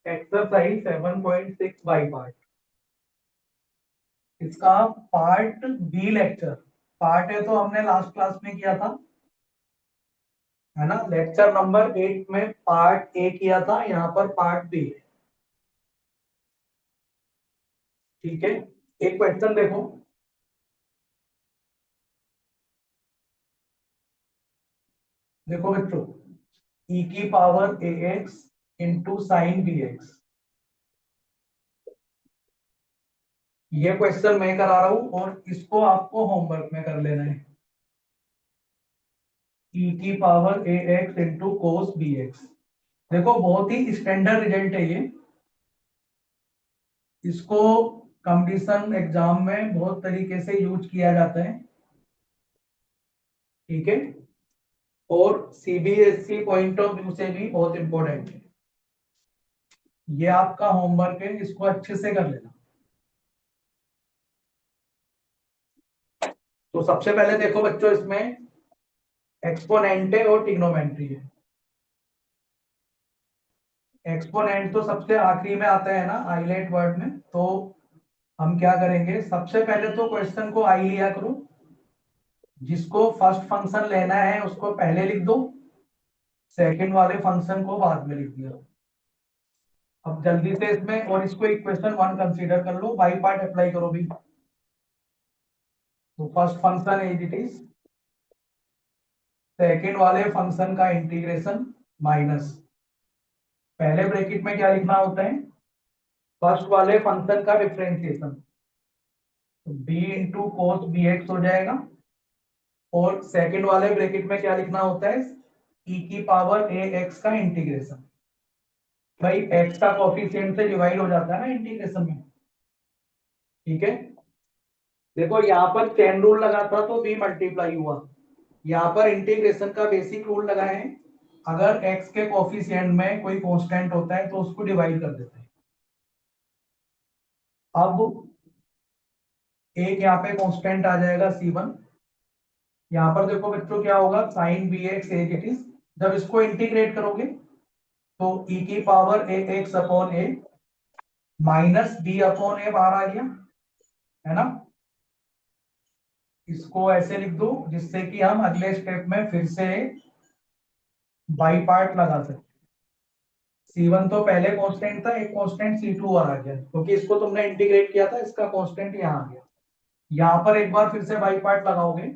Exercise 7.6 by part. इसका part B lecture, part A तो हमने लास्ट क्लास में किया था, है ना। लेक्चर नंबर 8 में पार्ट ए किया था, यहाँ पर पार्ट बी है। ठीक है, एक क्वेश्चन देखो। देखो बच्चों, ई की power a x into sine b x, ये क्वेश्चन मैं करा रहा हूं और इसको आपको होमवर्क में कर लेना है। ई की power a x into cos b x. देखो बहुत ही स्टैंडर्ड रिजल्ट है ये, इसको कंपटीशन एग्जाम में बहुत तरीके से यूज किया जाता है। ठीक है, और सीबीएसई पॉइंट ऑफ व्यू से भी बहुत इंपॉर्टेंट है। ये आपका होमवर्क है, इसको अच्छे से कर लेना। तो सबसे पहले देखो बच्चों, इसमें एक्सपोनेंट है और ट्रिग्नोमेट्री है। एक्सपोनेंट तो सबसे आखिरी में आता है ना आईलेट वर्ड में, तो हम क्या करेंगे, सबसे पहले तो क्वेश्चन को आई लिया करो, जिसको फर्स्ट फंक्शन लेना है उसको पहले लिख दो, सेकंड वाले फंक्शन को बाद में लिख दिया। अब जल्दी से इसमें, और इसको इक्वेशन 1 कंसीडर कर लो, बाई पार्ट अप्लाई करो भी। तो first function as it is, second वाले फंक्शन का इंटीग्रेशन माइनस, पहले ब्रैकेट में क्या लिखना होता है, फर्स्ट वाले फंक्शन का डिफरेंशिएशन, तो b into cos b x हो जाएगा। और सेकंड वाले ब्रैकेट में क्या लिखना होता है, ई की पावर ए एक्स का इंटीग्रेशन। भाई एक्स का कोफिशिएंट से डिवाइड हो जाता है ना इंटीग्रेशन में। ठीक है, देखो यहाँ पर चेन रूल लगा था तो बी मल्टीप्लाई हुआ, यहाँ पर इंटीग्रेशन का बेसिक रूल लगा है, अगर x के कोफिशिएंट में कोई कांस्टेंट होता है तो उसको डिवाइड कर देते हैं। अब एक यहाँ पे कांस्टेंट आ जाएगा c1, यहाँ पर देखो बच्चों क्या होगा, sine b x as it is, जब इसको इंटीग्रेट करोगे तो e की power a x upon a minus b upon a बाहर आ गया, है ना। इसको ऐसे लिख दो जिससे कि हम अगले स्टेप में फिर से बाई पार्ट लगा सकते। C1 तो पहले कांस्टेंट था, एक कांस्टेंट C2 और आ गया क्योंकि इसको तुमने इंटीग्रेट किया था, इसका कांस्टेंट यहाँ आ गया। यहाँ पर एक बार फिर से बाई पार्ट लगाओगे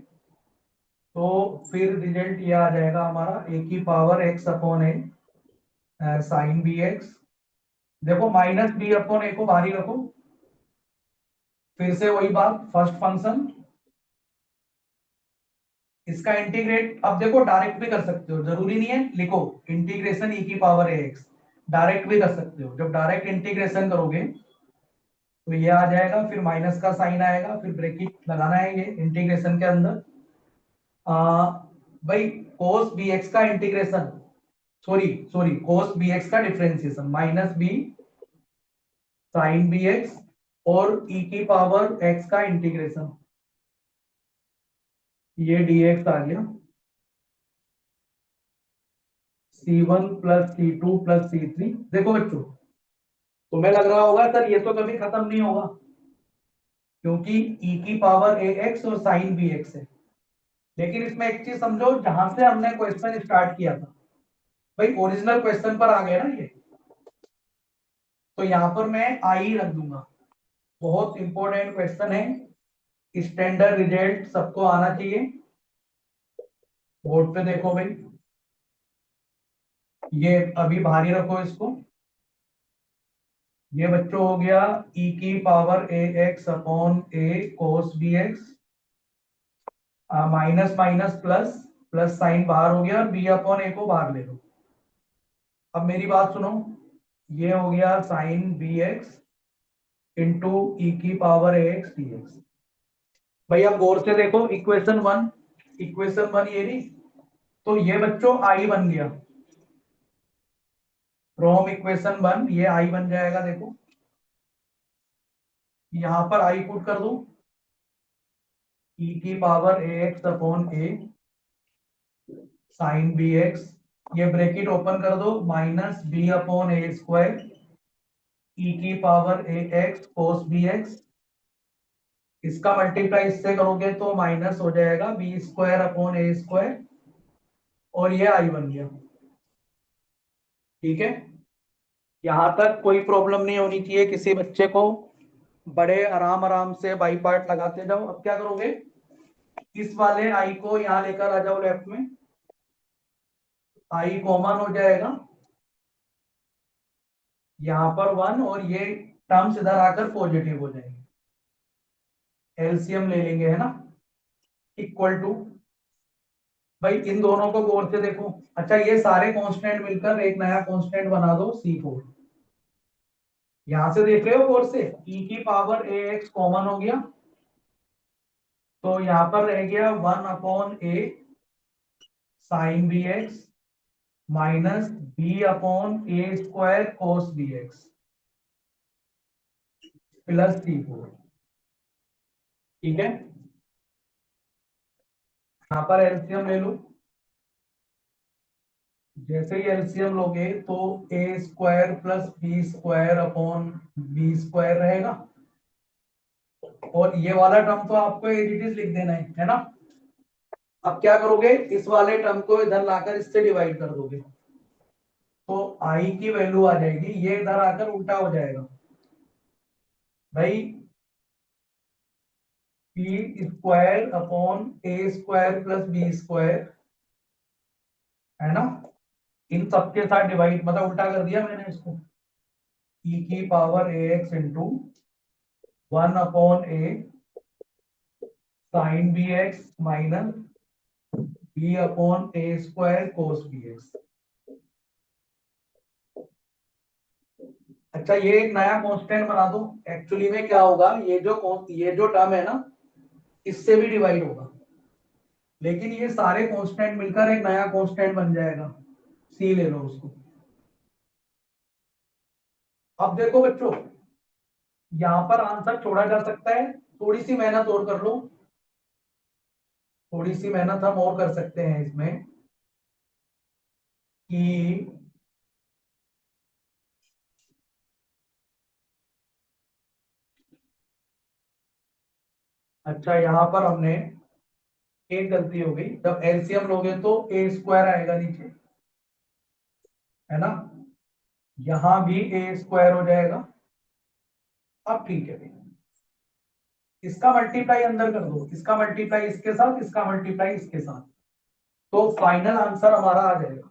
तो फिर रिजल्ट ये आ जाएगा हमारा, ए की power x upon a sine b x. देखो माइनस बी अपॉन ए को बाहर ही रखो, फिर से वही बात, फर्स्ट फंक्शन इसका इंटीग्रेट। अब देखो डायरेक्ट भी कर सकते हो, जरूरी नहीं है लिखो इंटीग्रेशन ई की पावर ए एक्स, डायरेक्ट भी कर सकते हो। जब डायरेक्ट इंटीग्रेशन करोगे तो ये आ जाएगा, फिर माइनस का साइन आएगा, फिर ब्रैकेट लगाना है ये इंटीग्रेशन के अंदर। भाई कोस बी एक्स का integration, sorry sorry cos b x का differentiation minus b sine b x, और ई की पावर एक्स का इंटीग्रेशन, ये dx आ गया, c1 plus c2 plus c3। देखो बच्चों, तुम्हें लग रहा होगा सर ये तो कभी खत्म नहीं होगा, क्योंकि e की पावर ए एक्स और साइन बी एक्स है। लेकिन इसमें एक चीज समझो, जहां से हमने क्वेश्चन स्टार्ट किया था, भाई ओरिजिनल क्वेश्चन पर आ गया ना ये, तो यहां पर मैं आई रख दूंगा। बहुत इंपॉर्टेंट क्वेश्चन है, स्टैंडर्ड रिजल्ट सबको आना चाहिए। बोर्ड पे देखो भाई, ये अभी बाहर ही रखो इसको। ये बच्चों हो गया e की power a x upon a cos b x, minus minus plus, plus sine बाहर हो गया और बी अपॉन ए को बाहर ले लो। अब मेरी बात सुनो, ये हो गया साइन बी एक्स इंटू ई की power a x d x. भाई अब गौर से देखो, इक्वेशन वन, इक्वेशन वन ये रही, तो ये बच्चों आई बन गया, फ्रॉम इक्वेशन वन ये आई बन जाएगा। देखो यहां पर आई पुट कर दो, ई की power a x upon a sine b x, ये ब्रैकेट ओपन कर दो, minus b upon a square ई की power a x cos b x, इसका मल्टीप्लाई इससे करोगे तो माइनस हो जाएगा B square upon a square, और ये आई बन गया। ठीक है, यहां तक कोई प्रॉब्लम नहीं होनी चाहिए किसी बच्चे को, बड़े आराम आराम से बाई पार्ट लगाते जाओ। अब क्या करोगे, इस वाले आई को यहां लेकर आ जाओ लेफ्ट में, आई कॉमन हो जाएगा, यहां पर 1 और ये टर्म्स इधर आकर पॉजिटिव हो जाएंगे, एलसीएम ले लेंगे है ना, इक्वल टू, भाई इन दोनों को गौर से देखो। अच्छा, ये सारे कांस्टेंट मिलकर एक नया कांस्टेंट बना दो C4। यहां से देख रहे हो गौर से, ई की पावर ए एक्स कॉमन हो गया, तो यहां पर रह गया 1 upon a sine b x minus b upon a square cos b x plus C4। ठीक है, यहां पर एलसीएम ले लो, जैसे ही एलसीएम लोगे तो a square plus b square upon b square रहेगा, और ये वाला टर्म तो आपको एज इट इज लिख देना है ना। अब क्या करोगे, इस वाले टर्म को इधर लाकर इससे डिवाइड कर दोगे, तो आई की वैल्यू आ जाएगी, ये इधर आकर उल्टा हो जाएगा भाई, B square upon a square plus b square, है ना, इन सबके साथ डिवाइड, मतलब उल्टा कर दिया मैंने इसको, ई की power a x into 1 upon a sine b x minus b upon a square cos b x. अच्छा, ये एक नया कांस्टेंट बना दो, एक्चुअली में क्या होगा, ये जो टर्म है ना, इससे भी डिवाइड होगा, लेकिन ये सारे कांस्टेंट मिलकर एक नया कांस्टेंट बन जाएगा, सी ले लो उसको। अब देखो बच्चों, यहां पर आंसर छोड़ा जा सकता है, थोड़ी सी मेहनत और कर लो, थोड़ी सी मेहनत हम और कर सकते हैं इसमें कि, अच्छा यहां पर हमने एक गलती हो गई, जब एलसीएम लोगे तो ए स्क्वायर आएगा नीचे, है ना, यहां भी ए स्क्वायर हो जाएगा। अब ठीक है भाई, इसका मल्टीप्लाई अंदर कर दो, इसका मल्टीप्लाई इसके साथ, इसका मल्टीप्लाई इसके साथ, तो फाइनल आंसर हमारा आ जाएगा।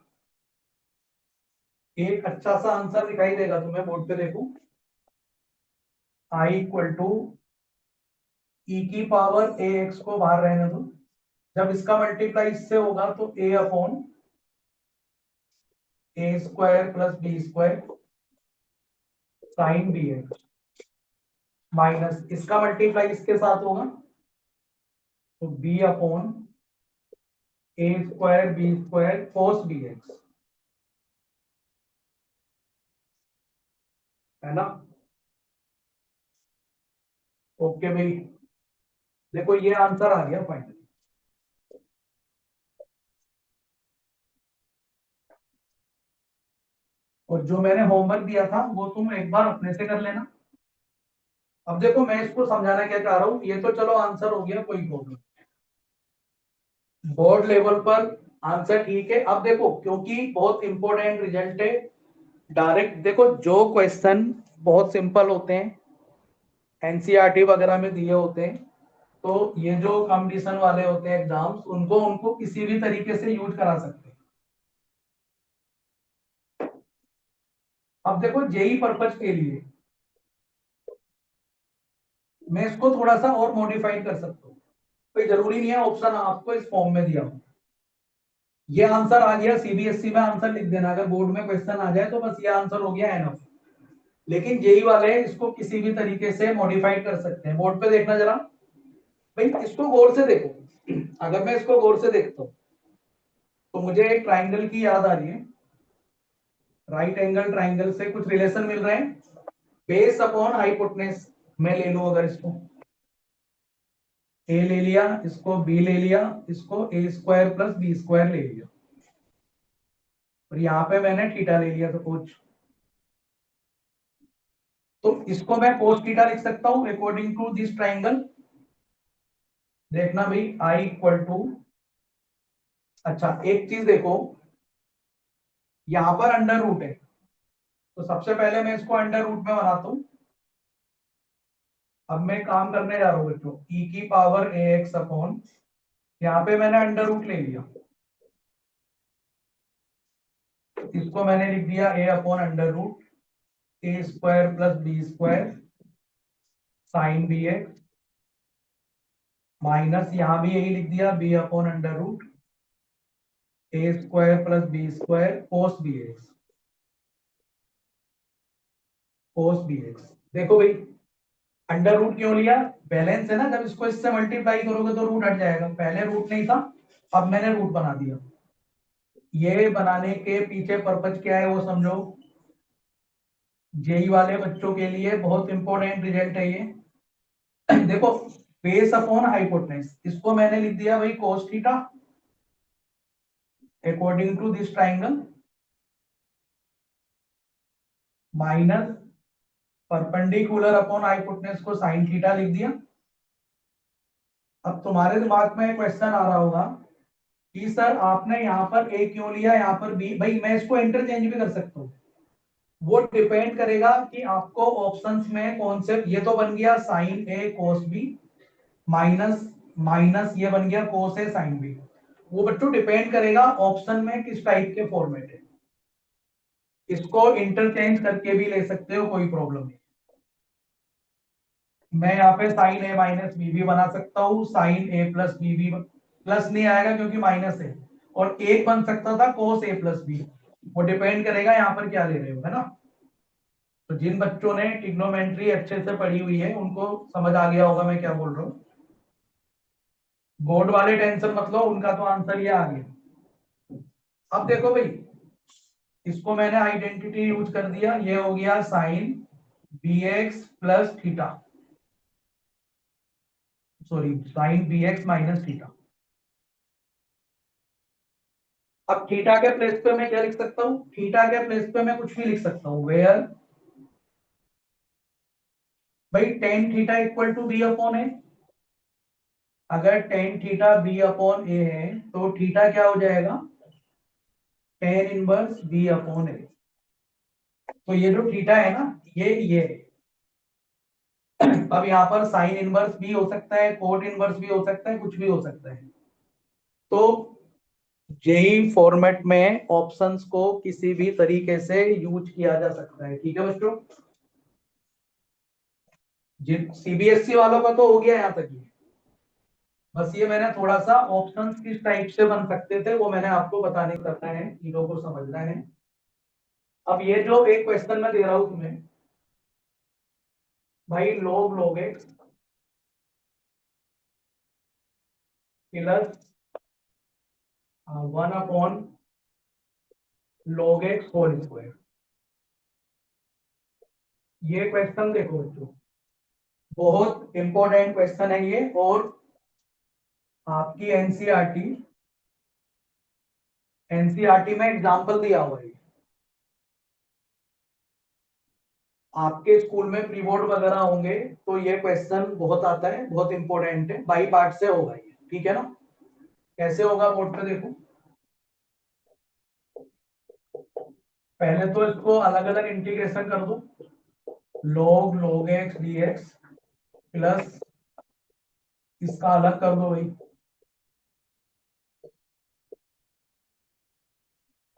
एक अच्छा सा आंसर दिखाई देगा तुम्हें, बोर्ड पे देखो, आई इक्वल टू ई की पावर ए एक्स को बाहर रहने दो, जब इसका मल्टीप्लाई इससे होगा तो a upon a square plus b square sine b x minus इसका मल्टीप्लाई इसके साथ होगा तो b upon a square b square cos b x, है ना। ओके भाई, देखो ये आंसर आ गया फाइनल। और जो मैंने होमवर्क दिया था वो तुम एक बार अपने से कर लेना। अब देखो मैं इसको समझाना क्या चाह रहा हूँ, ये तो चलो आंसर हो गया, कोई प्रॉब्लम, बोर्ड लेवल पर आंसर ठीक है। अब देखो, क्योंकि बहुत इंपॉर्टेंट रिजल्ट है, डायरेक्ट देखो, जो क्वेश्चन बहुत सिंपल होते हैं, एनसीईआरटी वगैरह में दिए होते हैं, तो ये जो कंपटीशन वाले होते हैं एग्जाम्स, उनको उनको किसी भी तरीके से यूज करा सकते हैं। अब देखो जेई पर्पज के लिए मैं इसको थोड़ा सा और मॉडिफाइड कर सकता हूँ, कोई जरूरी नहीं है ऑप्शन आपको इस फॉर्म में दिया हो, ये आंसर आ गया, सीबीएसई में आंसर लिख देना, अगर बोर्ड में क्वेश्चन आ जाए तो बस ये आंसर हो गया एनफ। लेकिन जेई वाले इसको किसी भी तरीके से मॉडिफाइड कर सकते हैं, बोर्ड पे देखना जरा, भाई इसको गौर से देखो, अगर मैं इसको गौर से देखता हूँ तो मुझे एक ट्राइंगल की याद आ रही है, राइट एंगल ट्राइंगल से कुछ रिलेशन मिल रहे हैं, बेस अपॉन हाइपोटेन्यूज में ले लूं, अगर इसको ए ले लिया, इसको बी ले लिया, इसको ए स्क्वायर प्लस बी स्क्वायर ले लिया, और यहाँ पे मैंने थीटा ले लिया, तो कुछ तो इसको मैं cos थीटा लिख सकता हूं अकॉर्डिंग टू दिस ट्राइंगल। देखना भाई I इक्वल टू, अच्छा एक चीज देखो, यहां पर अंडर रूट है, तो सबसे पहले मैं इसको अंडर रूट में बनाता हूं। अब मैं काम करने जा रहा हूं बच्चों, e की पावर ax अपॉन, यहाँ पे मैंने अंडर रूट ले लिया, इसको मैंने लिख दिया a upon under root a square plus b square sine b x, minus यहां भी यही लिख दिया b upon under root a square plus b square cos b x, cos b x. देखो भाई अंडर रूट क्यों लिया, बैलेंस है ना, जब इसको इससे मल्टीप्लाई करोगे तो रूट हट जाएगा, पहले रूट नहीं था, अब मैंने रूट बना दिया। ये बनाने के पीछे पर्पज क्या है वो समझो, जेई वाले बच्चों के लिए बहुत इंपॉर्टेंट रिजल्ट है ये। देखो बेस अपॉन हाइपोटेनस, इसको मैंने लिख दिया भाई cos theta according to this triangle, minus perpendicular upon hypotenuse को sin थीटा लिख दिया। अब तुम्हारे दिमाग में क्वेश्चन आ रहा होगा कि सर आपने यहाँ पर a क्यों लिया, यहाँ पर b, भाई मैं इसको इंटरचेंज भी कर सकता हूँ, वो डिपेंड करेगा कि आपको ऑप्शंस में कौन से, ये तो बन गया साइन ए कोस बी, माइनस माइनस ये बन गया कोस ए साइन बी, वो बच्चों डिपेंड करेगा ऑप्शन में किस टाइप के फॉर्मेट है, इसको इंटरचेंज करके भी ले सकते हो, कोई प्रॉब्लम नहीं। मैं यहाँ पे साइन ए माइनस बी भी बना सकता हूँ, साइन ए प्लस बी भी, प्लस नहीं आएगा क्योंकि माइनस है, और एक बन सकता था कोस ए प्लस बी, वो डिपेंड करेगा यहाँ पर क्या ले रहे हो, है ना। तो जिन बच्चों ने ट्रिग्नोमेट्री अच्छे से पढ़ी हुई है उनको समझ आ गया होगा मैं क्या बोल रहा हूँ, बोर्ड वाले टेंशन मत लो, उनका तो आंसर ये आ गया। अब देखो भाई, इसको मैंने आइडेंटिटी यूज कर दिया, ये हो गया sine b x plus theta, sorry sine b x minus theta. अब थीटा के प्लेस पे मैं क्या लिख सकता हूँ, थीटा के प्लेस पे मैं कुछ भी लिख सकता हूँ, वेयर भाई tan theta equal to b upon a, अगर tan theta b upon a है तो थीटा क्या हो जाएगा, tan inverse b upon a. तो ये जो थीटा है ना, ये अब यहाँ पर साइन इनवर्स भी हो सकता है, कोट इनवर्स भी हो सकता है, कुछ भी हो सकता है। तो जेई फॉर्मेट में ऑप्शंस को किसी भी तरीके से यूज किया जा सकता है, ठीक है बच्चों। जिन सीबीएसई वालों का तो हो गया यहाँ तक ही, बस ये मैंने थोड़ा सा ऑप्शंस किस टाइप से बन सकते थे वो मैंने आपको बताने करना है, चीजों को समझना है। अब ये जो एक क्वेश्चन मैं दे रहा हूं तुम्हें, भाई log log x plus 1 upon log x whole square, ये क्वेश्चन देखो बच्चों, बहुत इंपॉर्टेंट क्वेश्चन है ये, और आपकी एनसीईआरटी में एग्जांपल दिया हुआ है, आपके स्कूल में प्री बोर्ड वगैरह होंगे तो ये क्वेश्चन बहुत आता है, बहुत इंपॉर्टेंट है, बाई पार्ट से होगा ये, ठीक है ना। कैसे होगा बोर्ड पे देखो, पहले तो इसको अलग अलग इंटीग्रेशन कर दो, log log x dx plus इसका अलग कर दो भाई।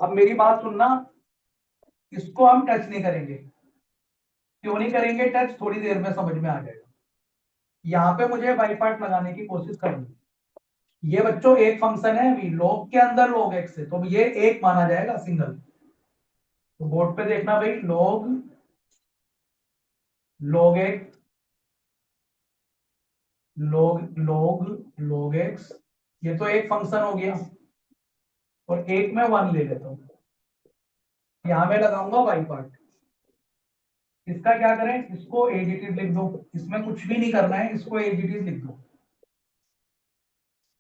अब मेरी बात सुनना, इसको हम टच नहीं करेंगे, क्यों नहीं करेंगे टच, थोड़ी देर में समझ में आ जाएगा। यहाँ पे मुझे बाई पार्ट लगाने की कोशिश करनी, ये बच्चों एक फंक्शन है, अभी log के अंदर log x है तो ये एक माना जाएगा सिंगल, तो बोर्ड पे देखना भाई log log x log log x, ये तो एक फंक्शन हो गया, और एक में वन ले लेता हूँ, यहां मैं लगाऊंगा बाई पार्ट। इसका क्या करें, इसको एज इट इज लिख दो, इसमें कुछ भी नहीं करना है, इसको एज इट इज लिख दो,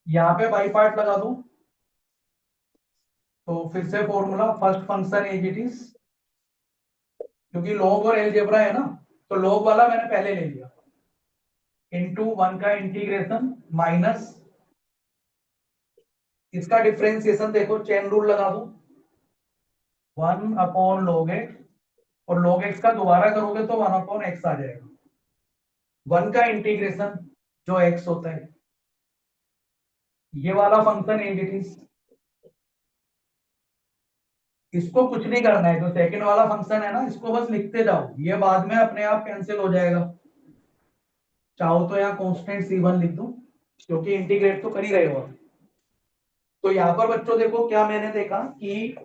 यहाँ पे बाई पार्ट लगा दो, तो फिर से formula first function as it is, क्योंकि लॉग और एलजेब्रा है ना, तो log वाला मैंने पहले ले लिया, इंटू 1 का इंटीग्रेशन माइनस इसका डिफरेंशिएशन, देखो चेन रूल लगा दो, 1/log x, और log x का दोबारा करोगे तो 1/x आ जाएगा। 1 का इंटीग्रेशन जो x होता है, ये वाला फंक्शन एज इट इज, इसको कुछ नहीं करना है, जो सेकंड वाला फंक्शन है ना, इसको बस लिखते जाओ, ये बाद में अपने आप कैंसिल हो जाएगा। चाहो तो यहाँ कांस्टेंट c1 लिख दो, क्योंकि इंटीग्रेट तो कर ही रहे हो। तो यहाँ पर बच्चों देखो क्या मैंने देखा कि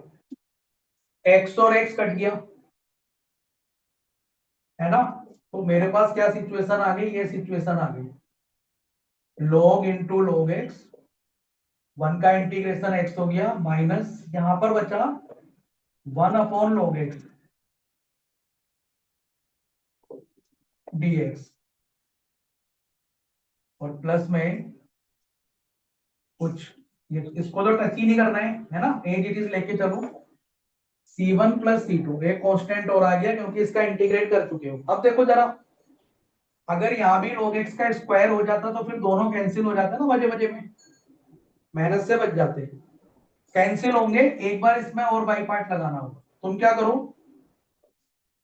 x और x कट गया, है ना, तो मेरे पास क्या सिचुएशन आ गई, ये सिचुएशन आ गई, log इंटू log x, 1 का इंटीग्रेशन x हो गया माइनस यहां पर बचा 1/log x dx, और प्लस में कुछ, ये इसको तो टच ही नहीं करना है ना, एज इट इज लेके चलो, c1 प्लस c2, एक कांस्टेंट और आ गया क्योंकि इसका इंटीग्रेट कर चुके हो। अब देखो जरा, अगर यहाँ भी log x का स्क्वायर हो जाता तो फिर दोनों कैंसिल हो जाते ना, मजे मजे में मेहनत से बच जाते, कैंसिल होंगे, एक बार इसमें और बाई पार्ट लगाना होगा। तुम क्या करो,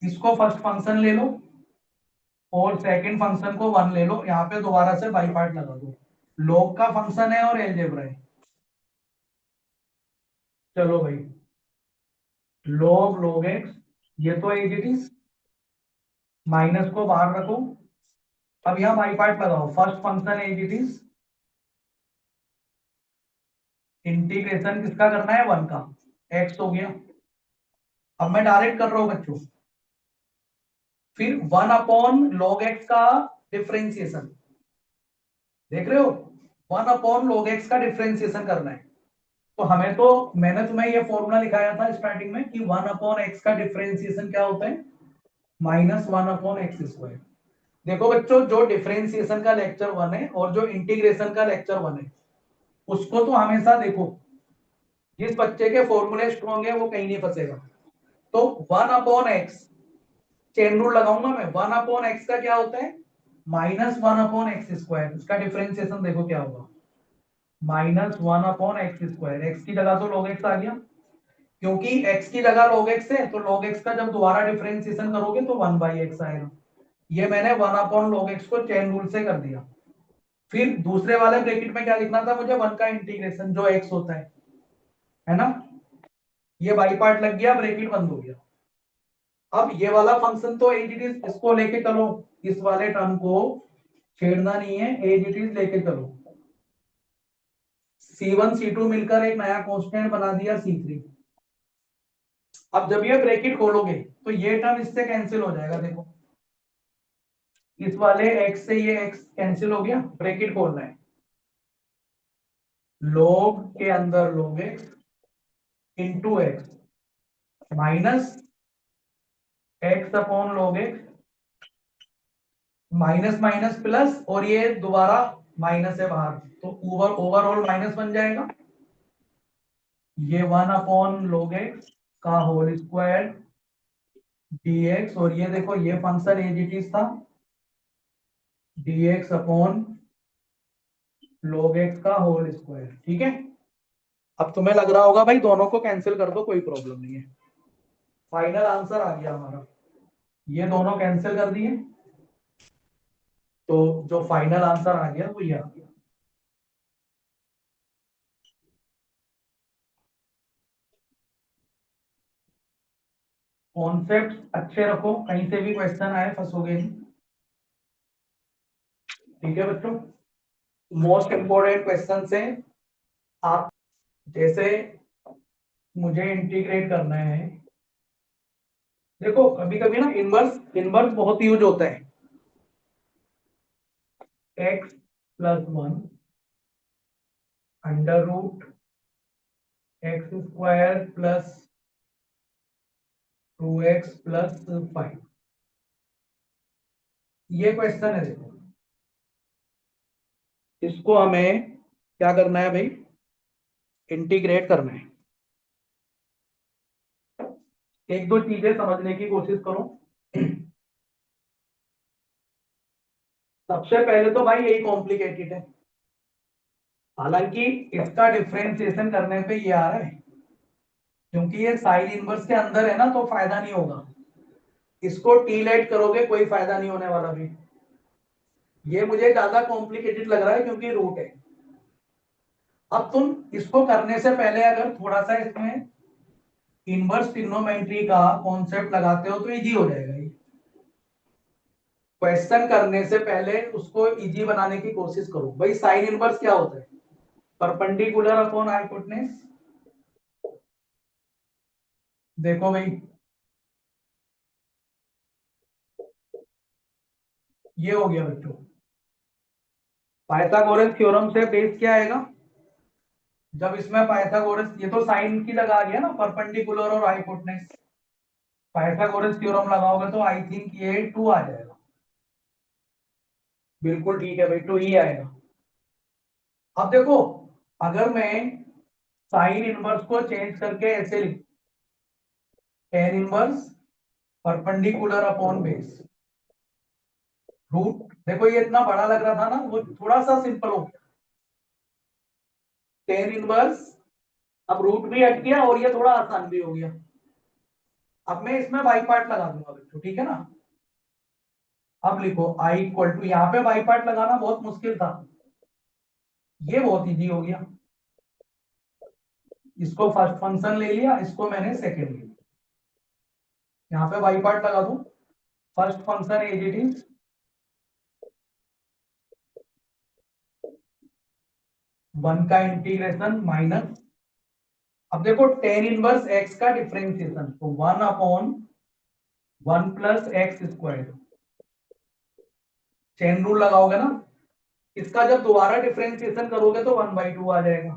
इसको फर्स्ट फंक्शन ले लो और सेकंड फंक्शन को 1 ले लो, यहाँ पे दोबारा से बाई पार्ट लगा दो, log का फंक्शन है और एलजेब्रा है। चलो भाई, log x, ये तो एज इट इज, माइनस को बाहर रखो, अब यहाँ बाई पार्ट लगाओ, first function as it is, integration किसका करना है, 1 का, x हो गया। अब मैं डायरेक्ट कर रहा हूं बच्चों, फिर 1/log x का डिफरेंशिएशन, देख रहे हो, 1/log x का डिफरेंशिएशन करना है। तो हमें तो, मैंने तुम्हें ये फॉर्मूला लिखाया था स्टार्टिंग में कि 1/x का डिफरेंशिएशन क्या होता है, -1/x²। देखो बच्चों, जो डिफरेंशिएशन का लेक्चर 1 है और जो इंटीग्रेशन का लेक्चर 1 है, उसको तो हमेशा देखो, जिस बच्चे के फॉर्मूले स्ट्रॉन्ग है वो कहीं नहीं फंसेगा। तो 1/x, चेन रूल लगाऊंगा मैं, 1/x का क्या होता है, -1/x², इसका डिफरेंशिएशन देखो क्या होगा, -1/x², x की जगह तो log x आ गया, क्योंकि x की जगह log x है, तो log x का जब दोबारा डिफरेंशिएशन करोगे तो 1/x आएगा। ये मैंने 1/log x को चेन रूल से कर दिया। फिर दूसरे वाले ब्रैकेट में क्या लिखना था मुझे, 1 का इंटीग्रेशन जो x होता है ना, ये बाई पार्ट लग गया, ब्रैकेट बंद हो गया। अब ये वाला फंक्शन तो एज इट इज, इसको लेके चलो, इस वाले टर्म को छेड़ना नहीं है, एज इट इज लेके चलो, c1 c2 मिलकर एक नया कांस्टेंट बना दिया c3। अब जब ये ब्रैकेट खोलोगे तो ये टर्म इससे कैंसिल हो जाएगा, देखो इस वाले x से ये x कैंसिल हो गया, ब्रैकेट खोलना है, log के अंदर log x into x minus x/log x, minus minus plus, और ये दोबारा माइनस है बाहर, तो ओवरऑल माइनस बन जाएगा, ये 1/log x का होल स्क्वायर dx, और ये देखो ये फंक्शन एज इट इज था, dx/log x का होल स्क्वायर। ठीक है, अब तुम्हें लग रहा होगा भाई दोनों को कैंसिल कर दो, कोई प्रॉब्लम नहीं है, फाइनल आंसर आ गया हमारा, ये दोनों कैंसिल कर दिए, तो जो फाइनल आंसर आ गया वो ये आ गया। कॉन्सेप्ट अच्छे रखो, कहीं से भी क्वेश्चन आए फंसोगे नहीं। ठीक है बच्चों, मोस्ट इंपोर्टेंट क्वेश्चन से, आप जैसे मुझे इंटीग्रेट करना है, देखो कभी कभी ना इनवर्स इनवर्स बहुत यूज होता है, x+1 √x² plus 2x plus 5, ये क्वेश्चन है, देखो इसको हमें क्या करना है भाई, इंटीग्रेट करना है। एक दो चीजें समझने की कोशिश करो। सबसे पहले तो भाई यही कॉम्प्लिकेटेड है, हालांकि इसका डिफरेंशिएशन करने पे ये आ रहा है, क्योंकि ये साइन इनवर्स के अंदर है ना, तो फायदा नहीं होगा। इसको टी लेट करोगे कोई फायदा नहीं होने वाला भी। ये मुझे ज्यादा कॉम्प्लिकेटेड लग रहा है क्योंकि रूट है। अब तुम इसको करने से पहले अगर थोड़ा सा इसमें इनवर्स ट्रिग्नोमेट्री का कॉन्सेप्ट लगाते हो तो इजी हो जाएगा। ये क्वेश्चन करने से पहले उसको इजी बनाने की कोशिश करो। भाई साइन इनवर्स क्या होता है? Perpendicular upon hypotenuse. देखो भाई, ये हो गया बच्चों। पाइथागोरस थ्योरम से बेस क्या आएगा? जब इसमें पाइथागोरस, ये तो साइन की लगा दिया ना, परपेंडिकुलर और हाइपोटेन्यूज। पाइथागोरस थ्योरम लगाओगे तो आई थिंक ये 2 आ जाएगा। बिल्कुल ठीक है भाई, 2 ही आएगा। अब देखो, अगर मैं साइन इनवर्स को चेंज करके ऐसे लिख, tan inverse perpendicular upon base root. देखो ये इतना बड़ा लग रहा था ना, वो थोड़ा सा सिंपल हो गया। टेन इनवर्स, अब रूट भी हट गया और ये थोड़ा आसान भी हो गया। अब मैं इसमें बाई पार्ट लगा दूंगा बच्चों, ठीक है ना। अब लिखो आई इक्वल टू, यहाँ पे बाई पार्ट लगाना बहुत मुश्किल था, ये बहुत इजी हो गया। इसको फर्स्ट फंक्शन ले लिया, इसको मैंने सेकेंड ले लिया। यहाँ पे बाई पार्ट लगा दूं। First function as it is, one का इंटीग्रेशन माइनस, अब देखो टेन इनवर्स एक्स का डिफरेंशिएशन, तो 1/1 plus x square. Chain rule लगाओगे ना, इसका जब दोबारा डिफरेंशिएशन करोगे तो 1/2 आ जाएगा।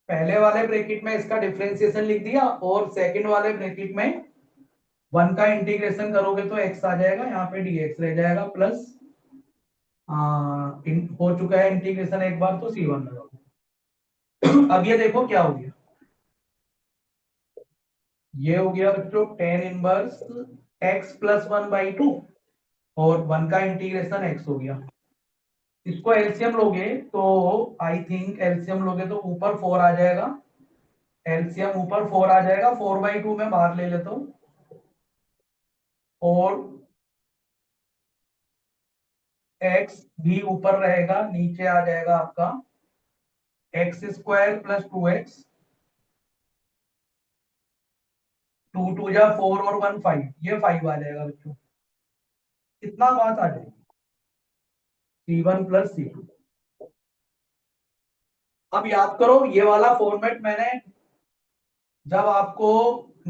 पहले वाले ब्रैकेट में इसका डिफरेंशिएशन लिख दिया, और सेकंड वाले ब्रैकेट में 1 का इंटीग्रेशन करोगे तो x आ जाएगा, यहाँ पे dx रह जाएगा, प्लस हो चुका है इंटीग्रेशन एक बार, तो c1 लगाओ। अब ये देखो क्या हो गया, ये हो गया बच्चों टेन इनवर्स x प्लस 1/2, और 1 का इंटीग्रेशन x हो गया। इसको एलसीएम लोगे तो आई थिंक एलसीएम लोगे तो ऊपर 4 आ जाएगा। एलसीएम ऊपर 4 आ जाएगा, 4/2 में बाहर ले लेता हूं, और x भी ऊपर रहेगा, नीचे आ जाएगा आपका एक्स स्क्वायर प्लस 2x। 2 2 जा 4 और 1 5, ये 5 आ जाएगा बच्चों। कितना बात आ जाएगी, c1 प्लस c2। अब याद करो, ये वाला फॉर्मेट मैंने जब आपको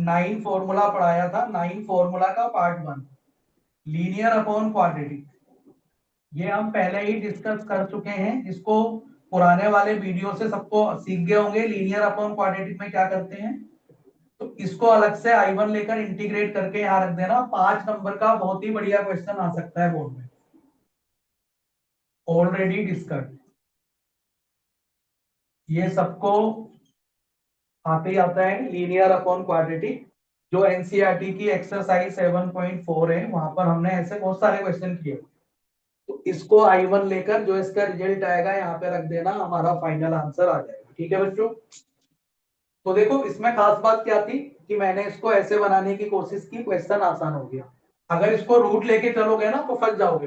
9 फॉर्मूला पढ़ाया था, 9 फॉर्मूला का पार्ट 1, लीनियर अपॉन क्वाड्रेटिक, ये हम पहले ही डिस्कस कर चुके हैं। इसको पुराने वाले वीडियो से सबको सीख गए होंगे, लीनियर अपॉन क्वाड्रेटिक में क्या करते हैं। तो इसको अलग से I1 लेकर इंटीग्रेट करके यहाँ रख देना। 5 नंबर का बहुत ही बढ़िया क्वेश्चन आ सकता है बोर्ड में, ऑलरेडी डिस्कस। ये सबको आते ही आता है लीनियर अपॉन क्वाड्रेटिक, जो एनसीईआरटी की एक्सरसाइज 7.4 है, वहां पर हमने ऐसे बहुत सारे क्वेश्चन किए। तो इसको I1 लेकर जो इसका रिजल्ट आएगा यहाँ पे रख देना, हमारा फाइनल आंसर आ जाएगा। ठीक है बच्चों, तो देखो इसमें खास बात क्या थी कि मैंने इसको ऐसे बनाने की कोशिश की, क्वेश्चन आसान हो गया। अगर इसको रूट लेके चलोगे ना तो फंस जाओगे,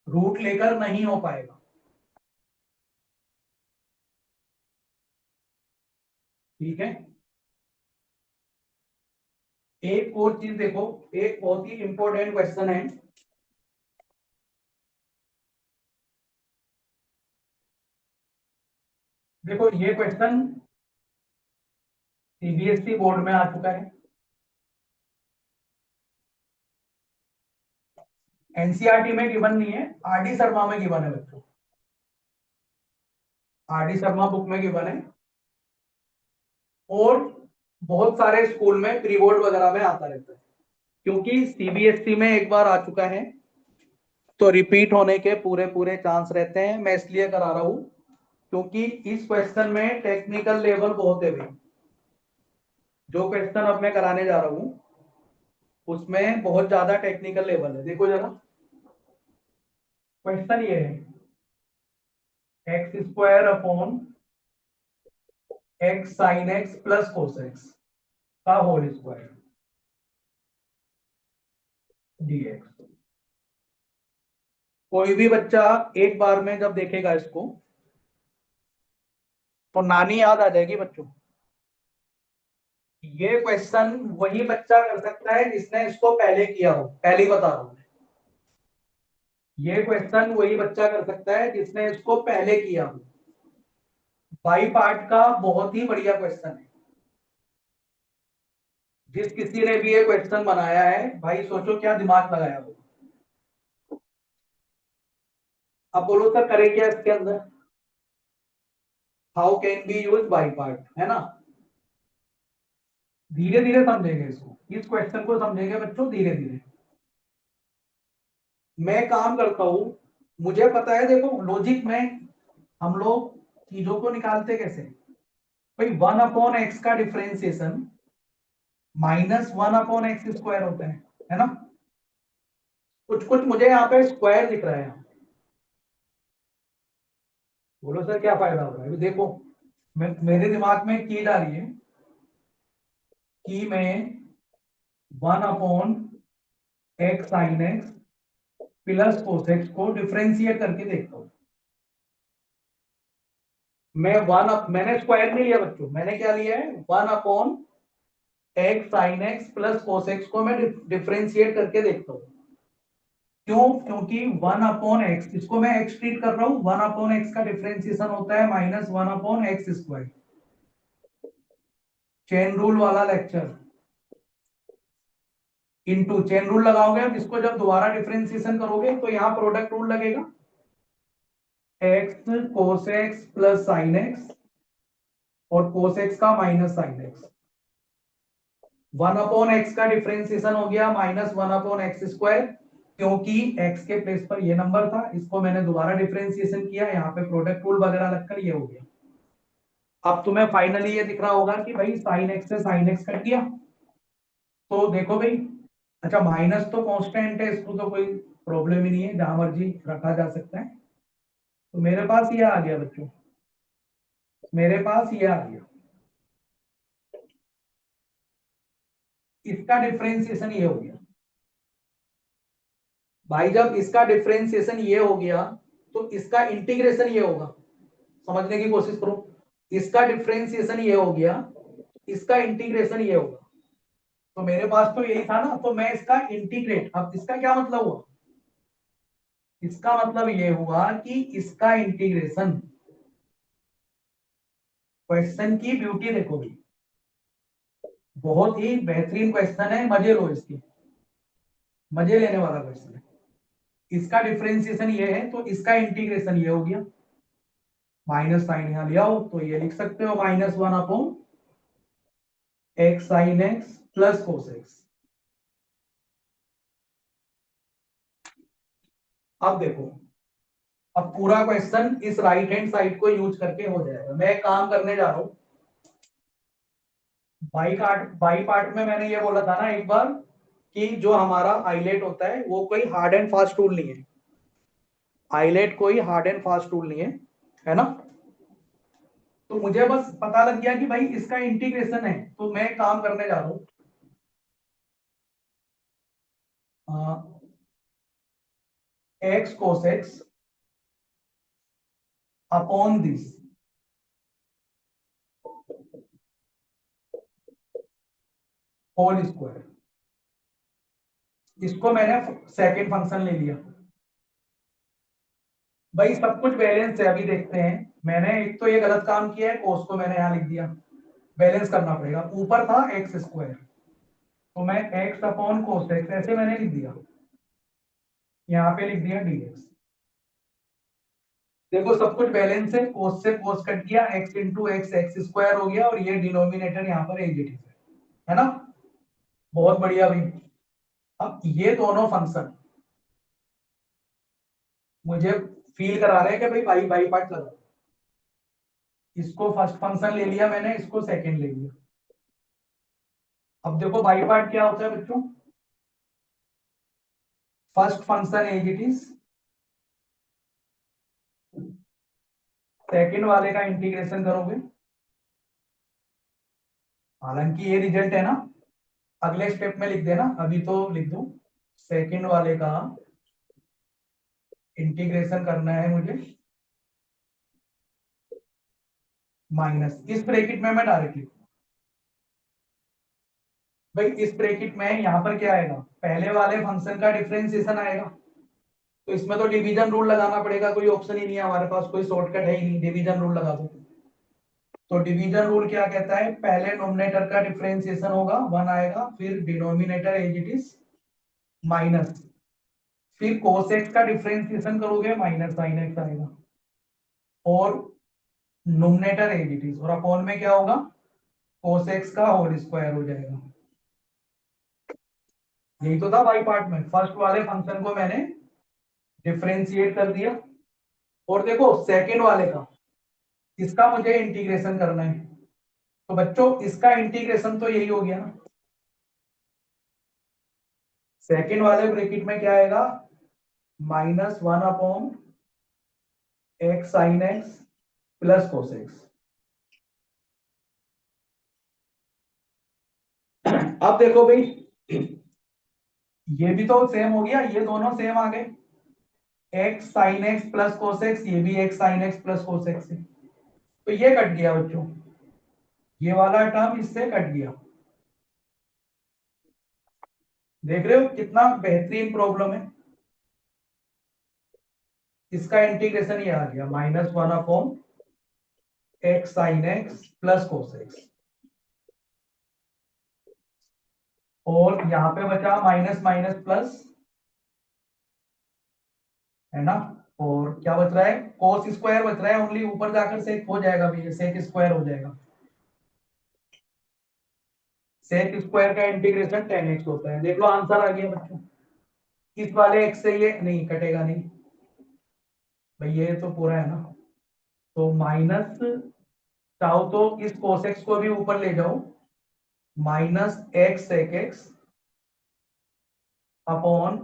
रूट लेकर नहीं हो पाएगा। ठीक है, एक और चीज देखो, एक बहुत ही इंपॉर्टेंट क्वेश्चन है। देखो ये क्वेश्चन सीबीएसई बोर्ड में आ चुका है, एनसीईआरटी में गिवन नहीं है, आरडी शर्मा में गिवन है बच्चों। आरडी शर्मा बुक में गिवन है, और बहुत सारे स्कूल में प्री बोर्ड वगैरह में आता रहता है। क्योंकि सीबीएसई में एक बार आ चुका है तो रिपीट होने के पूरे पूरे चांस रहते हैं। मैं इसलिए करा रहा हूं क्योंकि इस क्वेश्चन में टेक्निकल लेवल बहुत है भाई। जो क्वेश्चन अब मैं कराने जा रहा हूं उसमें बहुत ज्यादा टेक्निकल लेवल है। देखो जरा, क्वेश्चन ये है, x square upon x sine x plus cos x का होल स्क्वायर dx। कोई भी बच्चा एक बार में जब देखेगा इसको तो नानी याद आ जाएगी बच्चों। ये क्वेश्चन वही बच्चा कर सकता है जिसने इसको पहले किया हो, पहले ही बता रहा हूं। ये क्वेश्चन वही बच्चा कर सकता है जिसने इसको पहले किया हो। बाई पार्ट का बहुत ही बढ़िया क्वेश्चन है। जिस किसी ने भी ये क्वेश्चन बनाया है भाई, सोचो क्या दिमाग लगाया हो। अब बोलो सर करें क्या इसके अंदर, how can be use by part, है ना। धीरे धीरे समझेंगे इसको, इस क्वेश्चन को समझेंगे बच्चों धीरे धीरे। मैं काम करता हूं, मुझे पता है, देखो लॉजिक में हम लोग चीजों को निकालते कैसे। भाई 1/x का डिफरेंशिएशन -1/x² होता है ना। कुछ कुछ मुझे यहाँ पे स्क्वायर दिख रहा है। बोलो सर क्या फायदा होगा। अभी देखो, मेरे दिमाग में एक चीज आ रही है कि मैं 1/x sine x plus cos x को डिफ्रेंशिएट करके देखता हूं। मैंने स्क्वायर नहीं लिया बच्चों, मैंने क्या लिया है, 1/x sine x plus cos x को मैं डिफ्रेंशिएट करके देखता हूं। क्यों? क्योंकि 1/x, इसको मैं x ट्रीट कर रहा हूं, 1/x का डिफरेंशिएशन होता है -1/x²। चेन रूल वाला लेक्चर, इनटू चेन रूल लगाओगे अब इसको, जब दोबारा डिफरेंशिएशन करोगे तो यहां प्रोडक्ट रूल लगेगा, x cos x plus sine x और cos x का माइनस साइन एक्स। 1/x का डिफरेंशिएशन हो गया -1/x², क्योंकि x के प्लेस पर ये नंबर था, इसको मैंने दोबारा डिफरेंशिएशन किया, यहाँ पे प्रोडक्ट रूल वगैरह लगकर ये हो गया। अब तुम्हें फाइनली ये दिख रहा होगा कि भाई साइन एक्स से साइन एक्स कट गया। तो देखो भाई, अच्छा माइनस तो कांस्टेंट है, इसको तो कोई प्रॉब्लम ही नहीं है, जहां मर्जी रखा जा सकता है। तो मेरे पास ये आ गया बच्चों, मेरे पास ये आ गया, इसका डिफरेंशिएशन ये हो गया। भाई जब इसका डिफरेंशिएशन ये हो गया तो इसका इंटीग्रेशन ये होगा। समझने की कोशिश करो, इसका डिफरेंशिएशन ये हो गया, इसका इंटीग्रेशन ये होगा। तो मेरे पास तो यही था ना, तो मैं इसका इंटीग्रेट, अब इसका क्या मतलब हुआ, इसका मतलब ये हुआ कि इसका इंटीग्रेशन। क्वेश्चन की ब्यूटी देखो भी, बहुत ही बेहतरीन क्वेश्चन है, मजे लो इसकी, मजे लेने वाला क्वेश्चन है। इसका डिफरेंशिएशन ये है तो इसका इंटीग्रेशन ये हो गया, माइनस साइन यहां ले आओ तो ये लिख सकते हो -1/x sine x plus cos x. अब देखो, अब पूरा क्वेश्चन इस राइट हैंड साइड को यूज करके हो जाएगा। मैं एक काम करने जा रहा हूं, बाई पार्ट में मैंने ये बोला था ना एक बार कि जो हमारा आइलेट होता है वो कोई हार्ड एंड फास्ट टूल नहीं है। आइलेट कोई हार्ड एंड फास्ट टूल नहीं है ना। तो मुझे बस पता लग गया कि भाई इसका इंटीग्रेशन है, तो मैं काम करने जा रहा हूं, x cos x upon this whole square. इसको मैंने सेकंड फंक्शन ले लिया। भाई सब कुछ बैलेंस है, अभी देखते हैं। मैंने एक तो ये गलत काम किया है, कोस को मैंने यहां लिख दिया, बैलेंस करना पड़ेगा। ऊपर था x², तो मैं x अपॉन कोस एक्स ऐसे मैंने लिख दिया, यहाँ पे लिख दिया dx। देखो सब कुछ बैलेंस है, कोस से कोस कट गया, x इंटू एक्स x² हो गया, और ये डिनोमिनेटर यहाँ पर एज इट इज है ना। बहुत बढ़िया भाई। अब ये दोनों फंक्शन मुझे फील करा रहे हैं कि भाई बाई बाई पार्ट लगा। इसको फर्स्ट फंक्शन ले लिया मैंने, इसको सेकंड ले लिया। अब देखो बाई पार्ट क्या होता है बच्चों, first function as it is, second वाले का इंटीग्रेशन करोगे, हालांकि ये रिजल्ट है ना, अगले स्टेप में लिख देना, अभी तो लिख दो। सेकंड वाले का इंटीग्रेशन करना है मुझे, माइनस इस ब्रैकेट में मैं डायरेक्टली, भाई इस ब्रैकेट में यहां पर क्या आएगा, पहले वाले फंक्शन का डिफरेंशिएशन आएगा, तो इसमें तो डिवीजन रूल लगाना पड़ेगा, कोई ऑप्शन ही नहीं है हमारे पास, कोई शॉर्टकट है ही नहीं, डिवीजन रूल लगा दो। तो डिवीजन रूल क्या कहता है, पहले नोमिनेटर का डिफरेंशिएशन होगा 1 आएगा, फिर denominator as it is minus, फिर cos x का डिफरेंशिएशन करोगे माइनस sin x आएगा, और नोमिनेटर एज इट इज, और अपॉन में क्या होगा, cos x का होल स्क्वायर हो जाएगा। यही तो था बाई पार्ट में, फर्स्ट वाले फंक्शन को मैंने डिफरेंशिएट कर दिया, और देखो सेकंड वाले का, इसका मुझे इंटीग्रेशन करना है, तो बच्चों इसका इंटीग्रेशन तो यही हो गया ना, सेकंड वाले ब्रैकेट में क्या आएगा, -1 upon x sin x plus cos x। अब देखो भाई, ये भी तो सेम हो गया, ये दोनों सेम आ गए, x sin x plus cos x, ये भी x sin x plus cos x है, तो ये कट गया बच्चों, ये वाला टर्म इससे कट गया। देख रहे हो कितना बेहतरीन प्रॉब्लम है, इसका इंटीग्रेशन ये आ गया -1 upon x sin x plus cos x, और यहां पे बचा माइनस माइनस प्लस, है ना, और क्या बच रहा है, cos स्क्वायर बच रहा है ओनली, ऊपर जाकर सेक हो जाएगा भैया, सेक स्क्वायर हो जाएगा, सेक स्क्वायर का इंटीग्रेशन 10x होता है। देख लो आंसर आ गया बच्चों, इस वाले x से ये नहीं कटेगा, नहीं भाई ये तो पूरा है ना, तो माइनस, चाहो तो इस cos x को भी ऊपर ले जाओ, minus x sec x upon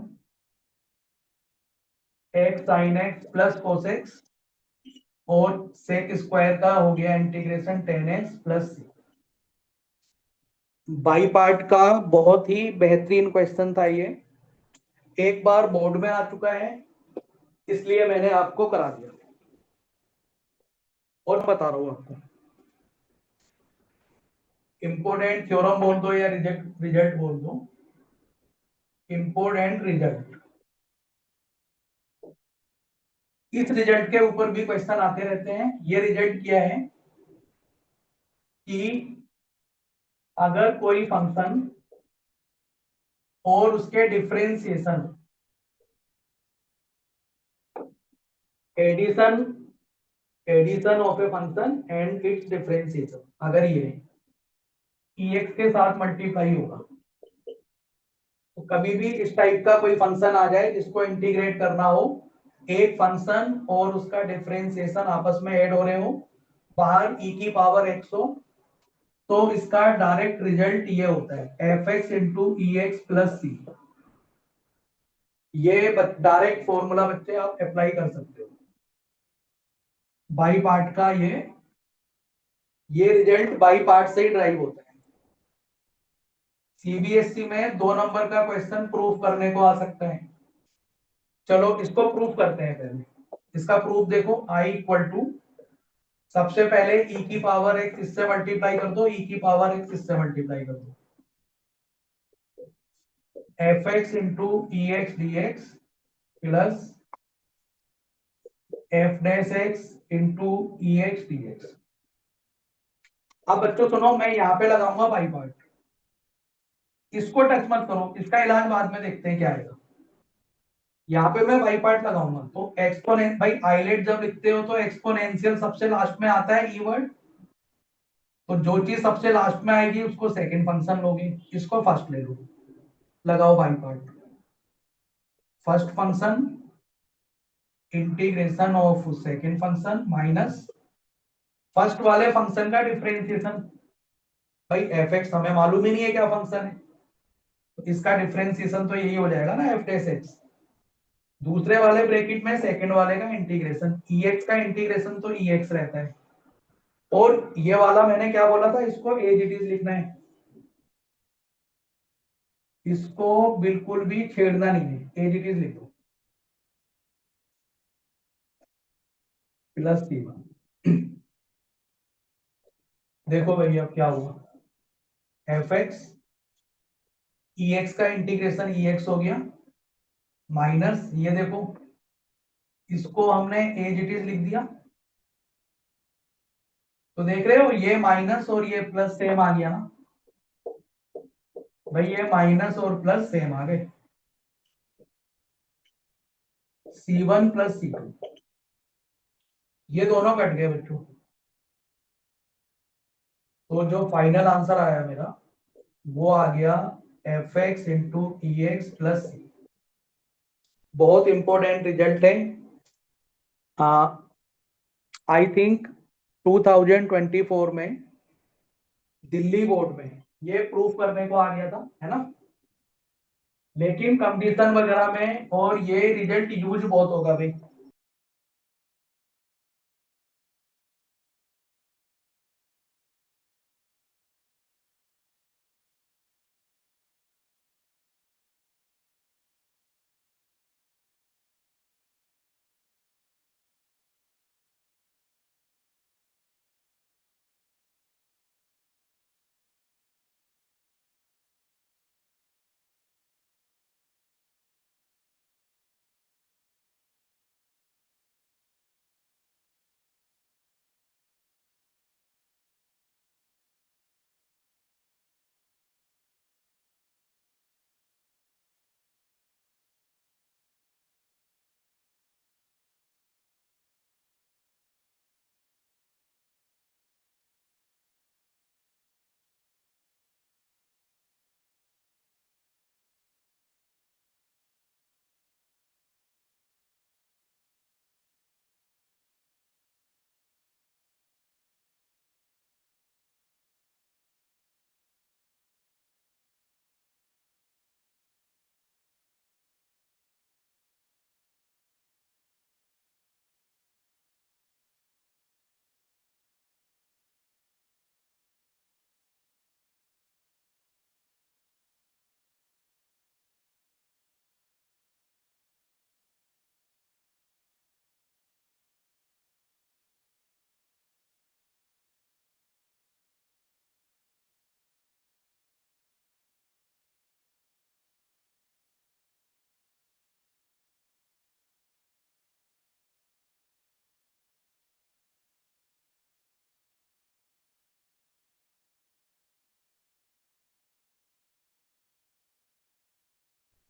x sin x plus cos x, और सेक स्क्वायर का हो गया integration 10x plus. By part का बहुत ही बेहतरीन क्वेश्चन था ये, एक बार बोर्ड में आ चुका है, इसलिए मैंने आपको करा दिया, और बता रहा हूं आपको, इंपोर्टेंट थ्योरम बोल दो या रिजल्ट रिजल्ट बोल दो, इंपोर्टेंट रिजल्ट, इस रिजल्ट के ऊपर भी क्वेश्चन आते रहते हैं। ये रिजल्ट क्या है कि अगर कोई फंक्शन और उसके differentiation, addition addition of a function and its differentiation, अगर ये ex के साथ मल्टीप्लाई होगा, तो कभी भी इस टाइप का कोई फंक्शन आ जाए जिसको इंटीग्रेट करना हो, एक फंक्शन और उसका डिफरेंशिएशन आपस में ऐड हो रहे हो, बाहर e की पावर x हो, तो इसका डायरेक्ट रिजल्ट ये होता है fx into e x plus सी। ये डायरेक्ट फॉर्मूला बच्चे आप अप्लाई कर सकते हो, बाई पार्ट का ये रिजल्ट बाई पार्ट से ही ड्राइव होता है। सीबीएसई में 2 नंबर का क्वेश्चन प्रूफ करने को आ सकता है, चलो इसको प्रूफ करते हैं पहले, इसका प्रूफ देखो, i इक्वल टू, सबसे पहले e की पावर x इससे मल्टीप्लाई कर दो, e की पावर x इससे मल्टीप्लाई कर दो, fx into e x d x plus f dash x into e x d x. अब बच्चों सुनो, मैं यहाँ पे लगाऊंगा बाई पार्ट, इसको टच मत करो, इसका इलाज बाद में देखते हैं क्या आएगा। यहाँ पे मैं बाई पार्ट लगाऊंगा, तो एक्सपोनेंट, भाई आइलेट जब लिखते हो तो एक्सपोनेंशियल सबसे लास्ट में आता है ई वर्ड, तो जो चीज सबसे लास्ट में आएगी उसको सेकंड फंक्शन लोगे, इसको फर्स्ट ले लो, लगाओ by part, first function integration of second function minus first वाले फंक्शन का डिफरेंशिएशन, भाई एफ एक्स हमें मालूम ही नहीं है क्या फंक्शन है, तो इसका डिफरेंशिएशन तो यही हो जाएगा ना एफ डैश एक्स, दूसरे वाले ब्रैकेट में सेकंड वाले का इंटीग्रेशन, EX का इंटीग्रेशन तो EX रहता है, और ये वाला मैंने क्या बोला था, इसको एज इट इज लिखना है, इसको बिल्कुल भी छेड़ना नहीं है, एज इट इज लिखो, प्लस C1। देखो भाई अब क्या हुआ, fx EX का इंटीग्रेशन EX हो गया, माइनस ये देखो, इसको हमने एज इट इज लिख दिया, तो देख रहे हो ये माइनस और ये प्लस सेम आ गया ना भाई, ये माइनस और प्लस सेम आ गए, C1 प्लस C2, ये दोनों कट गए बच्चों। तो जो फाइनल आंसर आया मेरा वो आ गया fx into EX plus C। बहुत इंपॉर्टेंट रिजल्ट है, आई थिंक 2024 में दिल्ली बोर्ड में ये प्रूफ करने को आ गया था, है ना, लेकिन कंपटीशन वगैरह में और ये रिजल्ट यूज बहुत होगा भाई।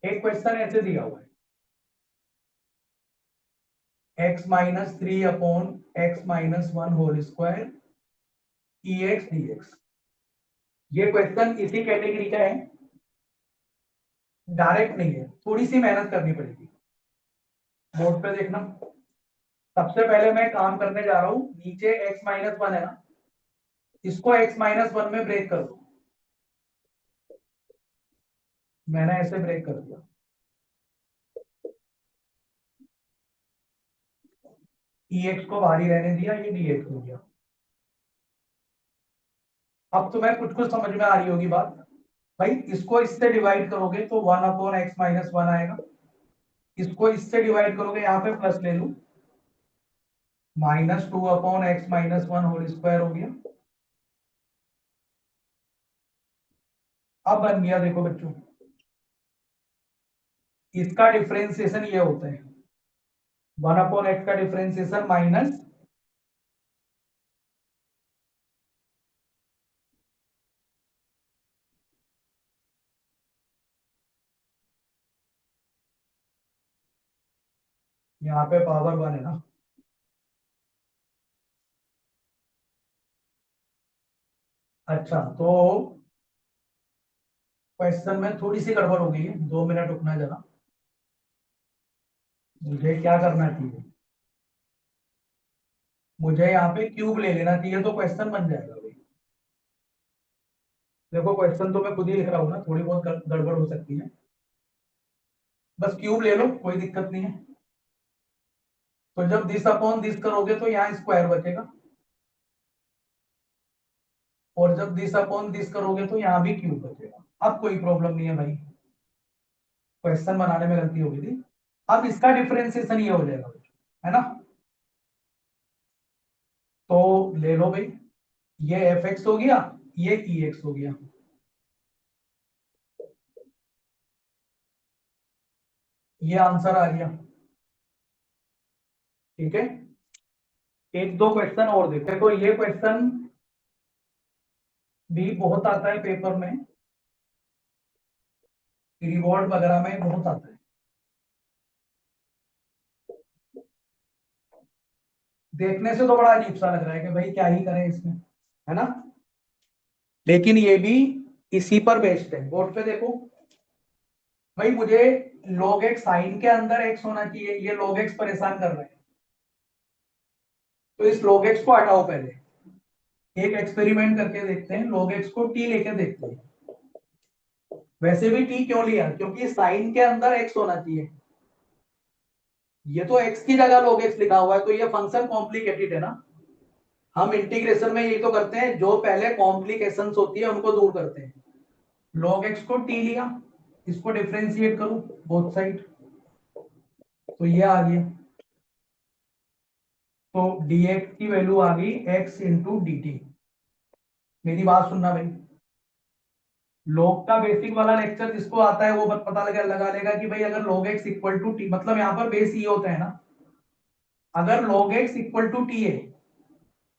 एक क्वेश्चन ऐसे दिया हुआ है, x minus 3 upon x minus 1 whole square EX dx। ये क्वेश्चन इसी कैटेगरी का है, डायरेक्ट नहीं है, थोड़ी सी मेहनत करनी पड़ेगी, बोर्ड पे देखना। सबसे पहले मैं काम करने जा रहा हूं, नीचे x माइनस 1 है ना, इसको x माइनस 1 में ब्रेक कर दो, मैंने ऐसे ब्रेक कर दिया, EX को बाहर ही रहने दिया, ये dx हो गया। अब तुम्हें कुछ कुछ समझ में आ रही होगी बात, भाई इसको इससे डिवाइड करोगे तो 1 अपॉन x माइनस 1 आएगा, इसको इससे डिवाइड करोगे, यहाँ पे प्लस ले लू, -2 upon x minus 1 whole square हो गया। अब बन गया, देखो बच्चों, इसका डिफरेंशिएशन ये होता है, 1 अपॉन x का डिफरेंशिएशन माइनस, यहाँ पे पावर 1 है ना, अच्छा तो क्वेश्चन में थोड़ी सी गड़बड़ हो गई है, 2 मिनट रुकना जरा, मुझे क्या करना चाहिए, मुझे यहाँ पे क्यूब ले लेना चाहिए तो क्वेश्चन बन जाएगा भाई। देखो क्वेश्चन तो मैं खुद ही लिख रहा हूँ ना, थोड़ी बहुत गड़बड़ हो सकती है, बस क्यूब ले लो, कोई दिक्कत नहीं है। तो जब दिस अपॉन दिस करोगे तो यहाँ स्क्वायर बचेगा, और जब दिस अपॉन दिस करोगे तो यहाँ भी क्यूब बचेगा। अब कोई प्रॉब्लम नहीं है भाई, क्वेश्चन बनाने में गलती हो गई थी। अब इसका डिफरेंशिएशन ये हो जाएगा, है ना। तो ले लो भाई, ये एफ एक्स हो गया, ये ई एक्स हो गया। ये आंसर आ गया, ठीक है। एक दो क्वेश्चन और देखो, ये क्वेश्चन भी बहुत आता है पेपर में, रिवॉर्ड वगैरह में बहुत आता है। देखने से तो बड़ा अजीब सा लग रहा है कि भाई क्या ही करें इसमें, है ना। लेकिन ये भी इसी पर बेस्ड है। बोर्ड पे देखो भाई, मुझे log x साइन के अंदर x होना चाहिए, ये log x परेशान कर रहे हैं। तो इस log x को हटाओ, पहले एक एक्सपेरिमेंट करके देखते हैं, log x को t लेके देखते हैं। वैसे भी t क्यों लिया, क्योंकि साइन के अंदर x होना चाहिए। ये तो x की जगह log x लिखा हुआ है, तो ये फंक्शन कॉम्प्लिकेटेड है ना। हम इंटीग्रेशन में ये तो करते हैं, जो पहले कॉम्प्लिकेशंस होती है उनको दूर करते हैं। log x को t लिया, इसको डिफरेंशिएट करो बोथ साइड, तो ये आ गया। तो dx की वैल्यू आ गई x इंटू डी टी। मेरी बात सुनना भाई, log का बेसिक वाला लेक्चर जिसको आता है वो पता लगा लेगा कि भाई अगर log x equal to t, मतलब यहाँ पर बेस ये होता है ना, अगर log x equal to t है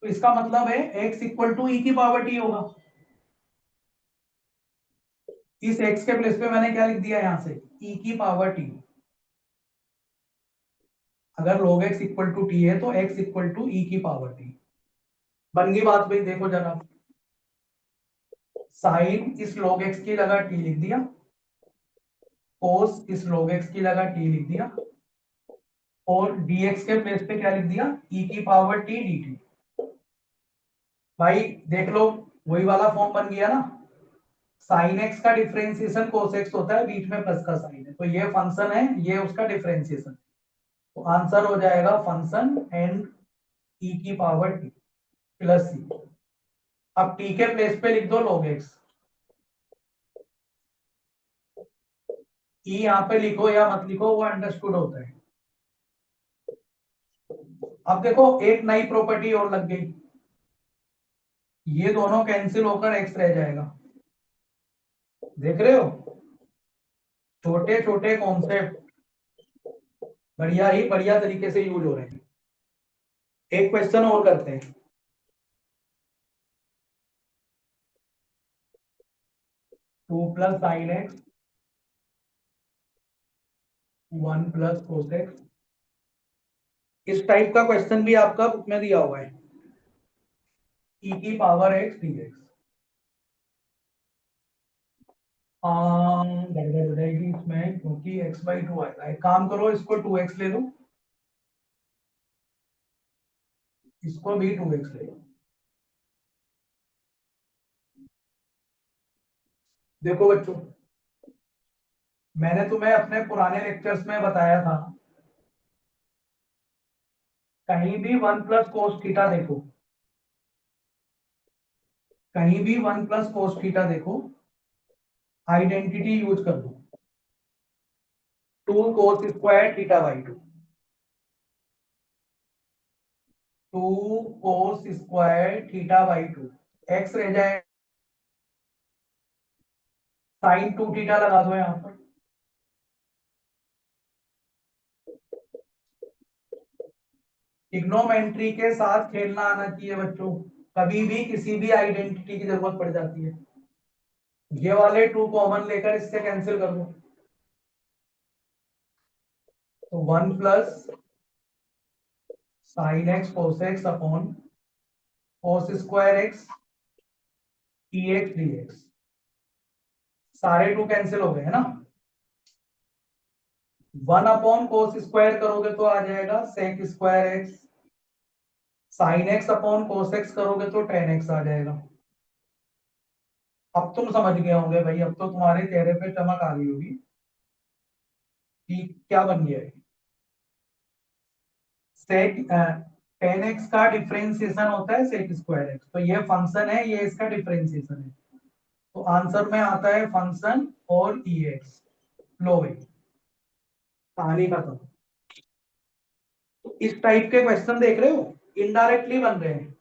तो इसका मतलब है x इक्वल टू ई की पावर टी होगा। इस x के प्लेस पे मैंने क्या लिख दिया यहां से, e की पावर टी। अगर log x equal to t है तो x इक्वल टू ई की पावर टी। बन गई बात भाई, देखो जरा, साइन इस log x की जगह t लिख दिया, कोस इस log x की जगह t लिख दिया, और dx के प्लेस पे क्या लिख दिया, e की पावर t dt। भाई देख लो, वही वाला फॉर्म बन गया ना। साइन x का डिफरेंशिएशन कोस x होता है, बीच में प्लस का साइन है, तो ये फंक्शन है, ये उसका डिफरेंशिएशन। तो आंसर हो जाएगा फंक्शन एंड e की पावर t प्लस सी। अब t के प्लेस पे लिख दो log x, e यहाँ पे लिखो या मत लिखो वो अंडरस्टूड होता है। अब देखो एक नई प्रॉपर्टी और लग गई, ये दोनों कैंसिल होकर x रह जाएगा। देख रहे हो, छोटे छोटे कॉन्सेप्ट बढ़िया ही बढ़िया तरीके से यूज हो रहे हैं। एक क्वेश्चन और करते हैं, 2 + sin x 1 + cos x। इस टाइप का क्वेश्चन भी आपका बुक में दिया हुआ है, e की पावर x dx। गड़बड़ हो जाएगी इसमें क्योंकि x/2 आएगा। एक काम करो, इसको 2x ले लो, इसको भी 2x ले लो। देखो बच्चों, मैंने तुम्हें अपने पुराने लेक्चर्स में बताया था, कहीं भी 1 + cos थीटा देखो, कहीं भी 1 + cos थीटा देखो, आइडेंटिटी यूज कर दो, 2 cos² θ/2, 2 cos² θ/2, x रह जाए, sin 2 θ लगा दो यहाँ पर। ट्रिग्नोमेट्री के साथ खेलना आना चाहिए बच्चों, कभी भी किसी भी आइडेंटिटी की जरूरत पड़ जाती है। ये वाले 2 कॉमन लेकर इससे कैंसिल कर दो, तो 1 + sin x cos x upon cos² x dx dx। सारे 2 कैंसिल हो गए है ना। 1/cos² करोगे तो आ जाएगा sec²x, sin x upon cos x करोगे तो tan x आ जाएगा। अब तुम समझ गए होंगे भाई, अब तो तुम्हारे चेहरे पे चमक आ गई होगी। कि क्या बन गया है, सेक 10x का डिफरेंशिएशन होता है सेक स्क्वायर एक्स, तो ये फंक्शन है, ये इसका डिफरेंशिएशन है, तो आंसर में आता है फंक्शन और ई एक्स। लो भाई, कहानी खत्म। तो इस टाइप के क्वेश्चन देख रहे हो, इनडायरेक्टली बन रहे हैं।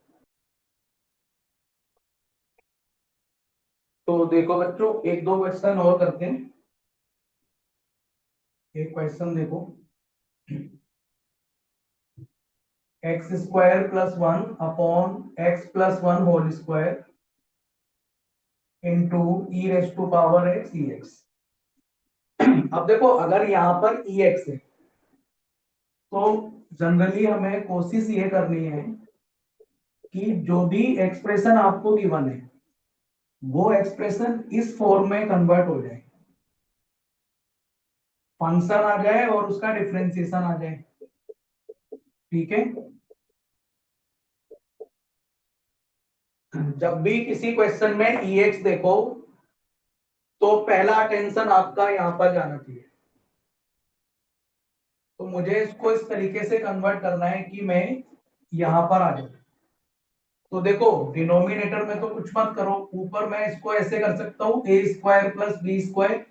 तो देखो बच्चों, एक दो क्वेश्चन और करते हैं। एक क्वेश्चन देखो, x square plus one upon x plus one whole square into e raise to power x e x. अब देखो, अगर यहाँ पर ई एक्स है तो जनरली हमें कोशिश ये करनी है कि जो भी एक्सप्रेशन आपको गिवन है वो एक्सप्रेशन इस फॉर्म में कन्वर्ट हो जाए, फंक्शन आ जाए और उसका डिफरेंशिएशन आ जाए। ठीक है, जब भी किसी क्वेश्चन में ई एक्स देखो तो पहला अटेंशन आपका यहां पर जाना चाहिए। तो मुझे इसको इस तरीके से कन्वर्ट करना है कि मैं यहां पर आ जाऊं। तो देखो, डिनोमिनेटर में तो कुछ मत करो, ऊपर मैं इसको ऐसे कर सकता हूं, a square plus b square.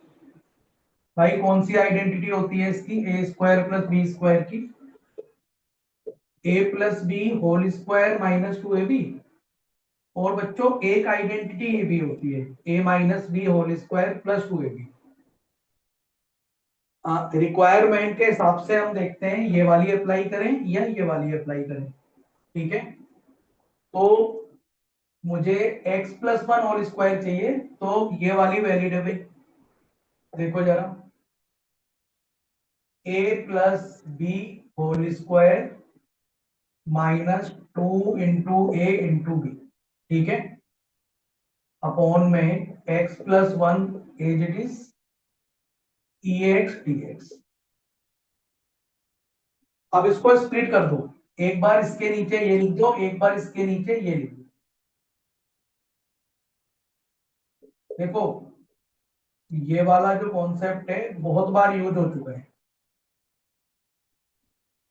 भाई कौन सी आइडेंटिटी होती है इसकी, a square plus b square की, a plus b whole square minus two a b. और बच्चों एक आइडेंटिटी ये भी होती है, a minus b whole square plus two a b. Requirement के हिसाब से हम देखते हैं ये वाली अप्लाई करें या ये वाली अप्लाई करें। ठीक है, तो मुझे x plus one whole square चाहिए, तो ये वाली वैलिड है भाई। देखो जरा, a plus b whole square minus two into a into b. ठीक है, अपॉन में x plus one as it is e x d x. अब इसको स्प्लिट कर दो, एक बार इसके नीचे ये लिख दो, एक बार इसके नीचे ये लिख दो। देखो, ये वाला जो कॉन्सेप्ट है बहुत बार यूज हो चुका है,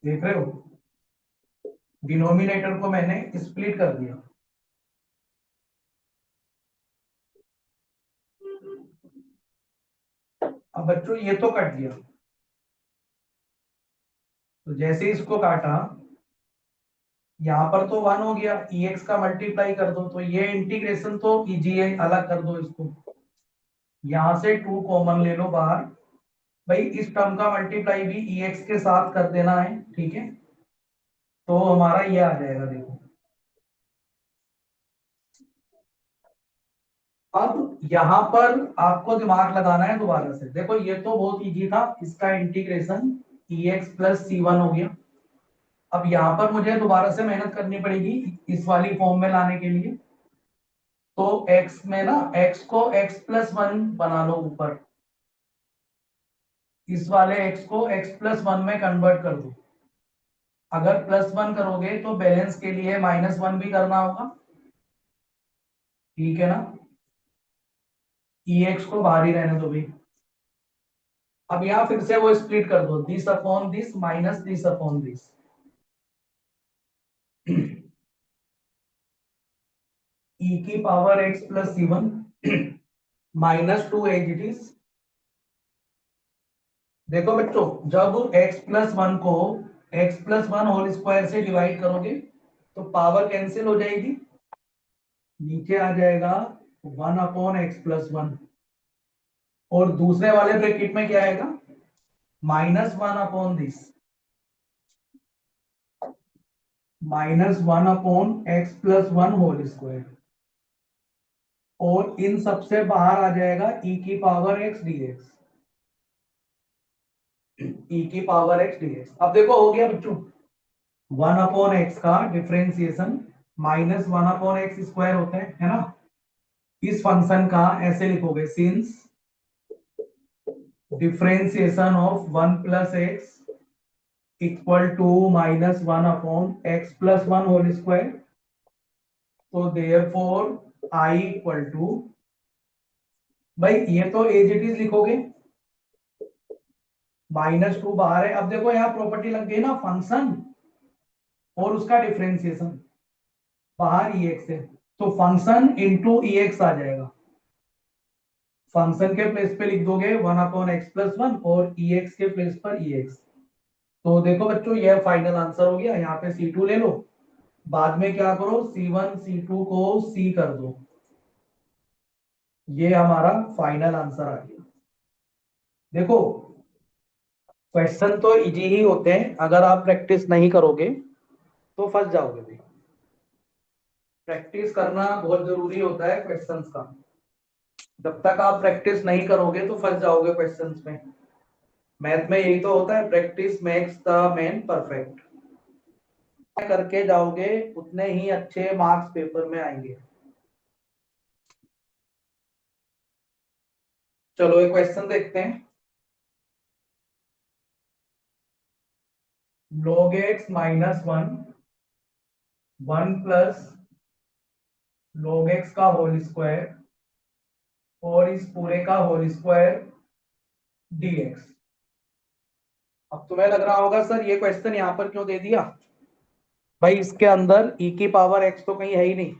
देख रहे हो, डिनोमिनेटर को मैंने स्प्लिट कर दिया। अब बच्चों ये तो कट गया, तो जैसे इसको काटा, यहां पर तो वन हो गया, ई एक्स का मल्टीप्लाई कर दो, तो ये इंटीग्रेशन तो इजी है, अलग कर दो इसको। यहां से टू कॉमन ले लो बाहर, भाई इस टर्म का मल्टीप्लाई भी ई एक्स के साथ कर देना है। ठीक है, तो हमारा ये आ जाएगा, देखो। अब यहां पर आपको दिमाग लगाना है दोबारा से। देखो ये तो बहुत इजी था, इसका इंटीग्रेशन ई एक्स प्लस सी वन हो गया। अब यहां पर मुझे दोबारा से मेहनत करनी पड़ेगी इस वाली फॉर्म में लाने के लिए। तो x में ना, x को x प्लस वन बना लो ऊपर, इस वाले x को x प्लस वन में कन्वर्ट कर दो। अगर प्लस वन करोगे तो बैलेंस के लिए माइनस वन भी करना होगा। ठीक है ना, ई एक्स को बाहर ही रहने दो भाई। अब यहां फिर से वो स्प्लिट कर दो, this upon this minus this upon this. E की power x plus c one minus two as it is. देखो बच्चों, जब x प्लस वन को x plus one whole square से डिवाइड करोगे तो पावर कैंसिल हो जाएगी, नीचे आ जाएगा one upon x plus one. और दूसरे वाले ब्रैकेट में क्या आएगा, minus one upon this, minus one upon x plus one whole square. और इन सबसे बाहर आ जाएगा e की पावर एक्स डीएक्स, e की पावर एक्स डीएक्स। अब देखो हो गया बच्चों, वन अपॉन एक्स का differentiation minus one upon x square होता है ना। इस फंक्शन का ऐसे लिखोगे, since differentiation of one plus x equal to minus one upon x plus one whole square, तो देयरफॉर आई इक्वल टू, भाई ये तो एज इट इज लिखोगे, -2 बाहर है। अब देखो यहाँ प्रॉपर्टी लग गई ना, फंक्शन और उसका डिफरेंशिएशन, बाहर EX है तो फंक्शन इंटू EX आ जाएगा। फंक्शन के प्लेस पे लिख दोगे 1/x+1 और EX के प्लेस पर EX। तो देखो बच्चों ये फाइनल आंसर हो गया। यहाँ पे C2 ले लो, बाद में क्या करो C1 C2 को C कर दो। ये हमारा फाइनल आंसर आ गया। देखो क्वेश्चन तो इजी ही होते हैं, अगर आप प्रैक्टिस नहीं करोगे तो फंस जाओगे भाई। प्रैक्टिस करना बहुत जरूरी होता है क्वेश्चंस का। जब तक आप प्रैक्टिस नहीं करोगे तो फंस जाओगे क्वेश्चंस में। मैथ में यही तो होता है, practice makes the man perfect. करके जाओगे उतने ही अच्छे मार्क्स पेपर में आएंगे। चलो एक क्वेश्चन देखते हैं। log x -1 1 plus log x का होल स्क्वायर और इस पूरे का होल स्क्वायर dx। अब तुम्हें लग रहा होगा सर ये क्वेश्चन यहाँ पर क्यों दे दिया। भाई इसके अंदर e की पावर x तो कहीं है ही नहीं।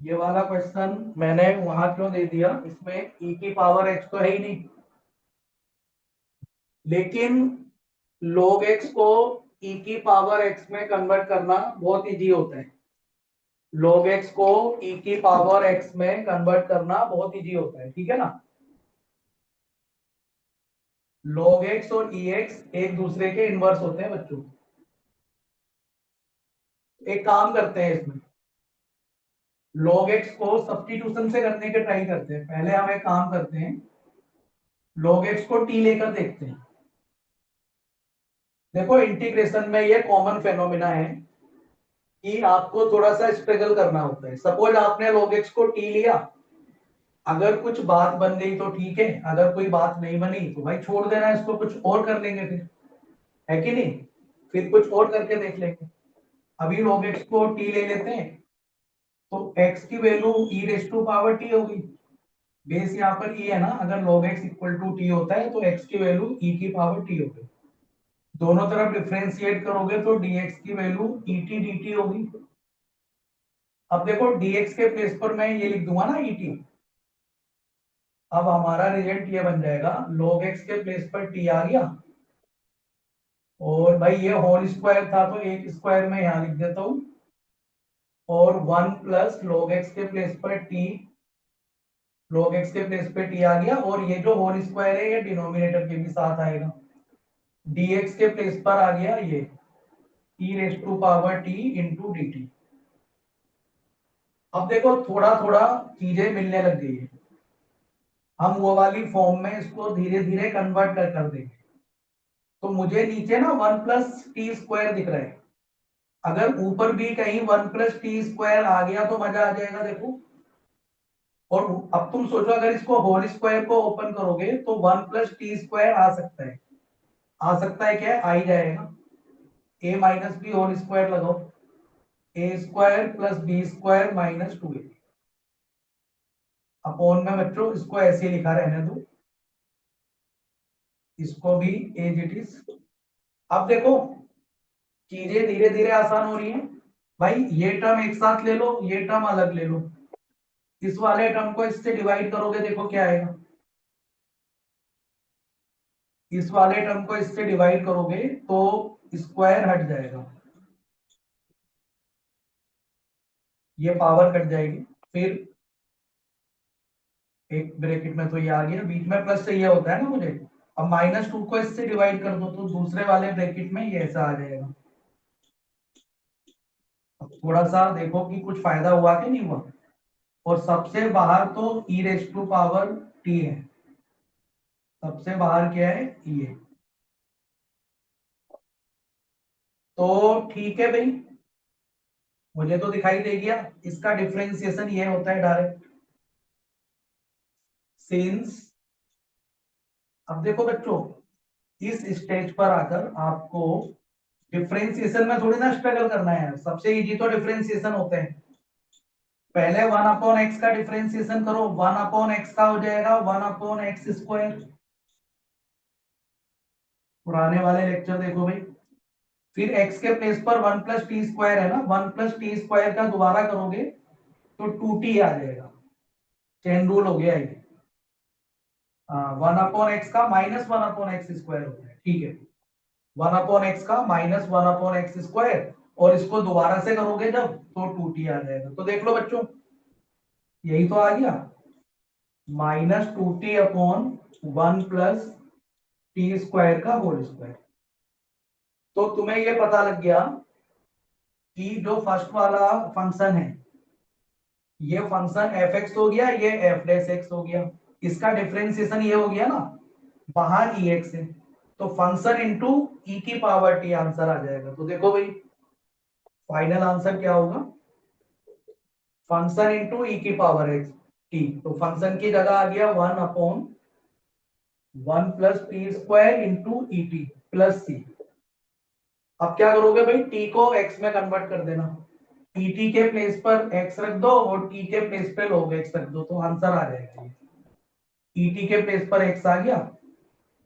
ये वाला क्वेश्चन मैंने वहां क्यों दे दिया, इसमें e की पावर x तो है ही नहीं। लेकिन log x को e की पावर x में कन्वर्ट करना बहुत इजी होता है। log x को e की पावर x में कन्वर्ट करना बहुत इजी होता है, ठीक है ना। log x और ex एक दूसरे के इनवर्स होते हैं बच्चों। एक काम करते हैं इसमें, log x को सब्स्टिट्यूशन से करने के ट्राई करते हैं। पहले हम एक काम करते हैं, log x को t लेकर देखते हैं। देखो इंटीग्रेशन में ये कॉमन फेनोमेना है कि आपको थोड़ा सा स्ट्रगल करना होता है। सपोज आपने log x को t लिया, अगर कुछ बात बन गई तो ठीक है, अगर कोई बात नहीं बनी तो भाई छोड़ देना, इसको कुछ और कर लेंगे फिर, है कि नहीं। फिर कुछ और करके देख लेंगे। अभी log x को t ले लेते हैं तो x की value e raise to power t होगी। बेस यहाँ पर e है ना, अगर log x equal to t होता है तो x की वैल्यू e की पावर t होगी। दोनों तरफ डिफरेंशिएट करोगे तो dx की वैल्यू et dt होगी। अब देखो dx के प्लेस पर मैं ये लिख दूंगा ना et। अब हमारा रिजल्ट ये बन जाएगा, log x के प्लेस पर t आ गया और भाई ये होल स्क्वायर था तो एक स्क्वायर में यहाँ लिख देता हूं, और 1 प्लस log x के प्लेस पर t, log x के प्लेस पे t आ गया और ये जो होल स्क्वायर है ये डिनोमिनेटर के भी साथ आएगा। dx के प्लेस पर आ गया ये e raise to power t into d t. अब देखो थोड़ा थोड़ा चीजें मिलने लग गई है, हम वो वाली फॉर्म में इसको धीरे धीरे कन्वर्ट कर देंगे। तो मुझे नीचे ना 1+t² दिख रहा है, अगर ऊपर भी कहीं 1+t² आ गया तो मजा आ जाएगा देखो। और अब तुम सोचो अगर इसको होल स्क्वायर को ओपन करोगे तो 1+t² आ सकता है। आ सकता है क्या, आ ही जाएगा। a - b होल स्क्वायर लगाओ, a² + b² - 2a। अपॉन में बच्चों इसको ऐसे ही लिखा रहने दो, इसको भी एज इट इज। अब देखो चीजें धीरे धीरे आसान हो रही हैं। भाई ये टर्म एक साथ ले लो, ये टर्म अलग ले लो, इस वाले टर्म को इससे डिवाइड करोगे देखो क्या आएगा। इस वाले टर्म को इससे डिवाइड करोगे तो स्क्वायर हट जाएगा, ये पावर कट जाएगी। फिर एक ब्रैकेट में तो ये आ गया, बीच में प्लस चाहिए होता है ना मुझे। अब -2 को इससे डिवाइड कर दो तो दूसरे वाले ब्रैकेट में ये ऐसा आ जाएगा। अब थोड़ा सा देखो कि कुछ फायदा हुआ कि नहीं हुआ। और सबसे बाहर तो e raise to power t है, सबसे बाहर क्या है ये। तो ठीक है भाई, मुझे तो दिखाई दे गया। इसका डिफरेंशिएशन ये होता है डायरेक्ट, सिंस। अब देखो बच्चों इस स्टेज पर आकर आपको डिफरेंशिएशन में थोड़ी ना स्ट्रगल करना है, सबसे इजी तो डिफरेंशिएशन होते हैं। पहले 1/x का डिफरेंशिएशन करो, 1/x का हो जाएगा 1/x स्क्वायर। पुराने वाले लेक्चर देखो भाई। फिर x के प्लेस पर 1 + t² है ना, 1 + t² का दोबारा करोगे तो 2t आ जाएगा। चेन रूल हो गया ये। 1/x का -1/x² होता है, ठीक है। 1/x का -1/x², और इसको दोबारा से करोगे जब तो 2t आ जाएगा। तो देख लो बच्चों, यही तो आ गया, -2t/1 + t² तो तुम्हें ये पता लग गया कि जो फर्स्ट वाला फंक्शन है, ये फंक्शन f(x) हो गया, ये f(x) हो गया, इसका डिफरेंशिएशन ये हो गया ना, बाहर ex है, तो फंक्शन इंटू e⁻t आंसर आ जाएगा। तो देखो भाई, फाइनल आंसर क्या होगा, फंक्शन इंटू e⁻x t। तो फंक्शन की जगह आ गया 1/1 + t² into et plus c। अब क्या करोगे भाई, t को x में कन्वर्ट कर देना, et के प्लेस पर x रख दो और t के प्लेस पे log x रख दो, तो आंसर आ जाएगा ये। et के प्लेस पर x आ गया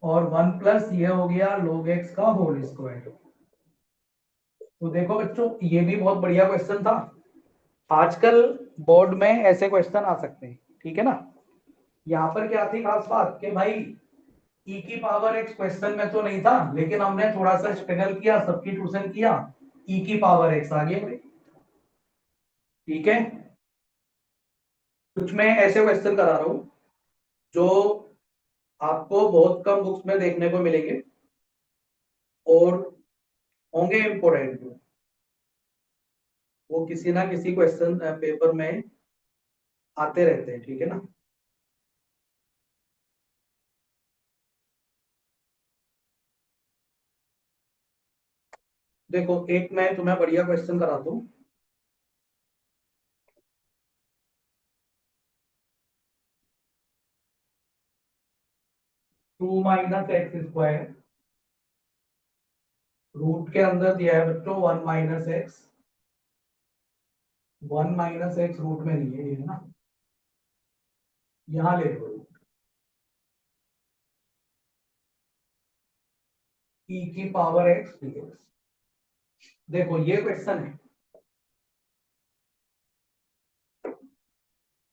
और 1 प्लस ये हो गया log x का होल स्क्वायर। तो देखो बच्चों, ये भी बहुत बढ़िया क्वेश्चन था। आजकल बोर्ड में ऐसे क्वेश्चन आ सकते हैं, ठीक है ना। यहाँ पर क्या थी खास बात कि भाई e⁻x क्वेश्चन में तो नहीं था, लेकिन हमने थोड़ा सा स्ट्रगल किया, सब्स्टिट्यूशन किया, e⁻x आ गया भाई, ठीक है। कुछ मैं ऐसे क्वेश्चन करा रहा हूं जो आपको बहुत कम बुक्स में देखने को मिलेंगे और होंगे इम्पोर्टेंट, वो किसी ना किसी क्वेश्चन पेपर में आते रहते हैं, ठीक है ना। देखो, एक मैं तुम्हें बढ़िया क्वेश्चन कराता हूँ। 2 - x², रूट के अंदर दिया है बच्चों 1 - x। 1 - x रूट में नहीं है, ये है ना, यहां ले लो e⁻x dx। देखो ये क्वेश्चन है।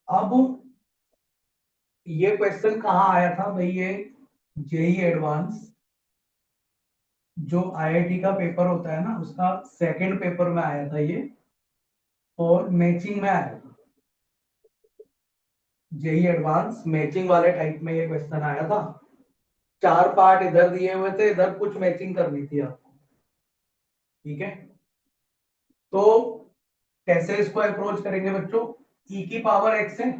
अब ये क्वेश्चन कहाँ आया था भाई, ये जेई एडवांस जो आईआईटी का पेपर होता है ना, उसका सेकंड पेपर में आया था ये, और मैचिंग में आया था। जेई एडवांस मैचिंग वाले टाइप में ये क्वेश्चन आया था। 4 पार्ट इधर दिए हुए थे, इधर कुछ मैचिंग करनी थी आपको, ठीक है। तो कैसे इसको अप्रोच करेंगे बच्चों, e⁻x है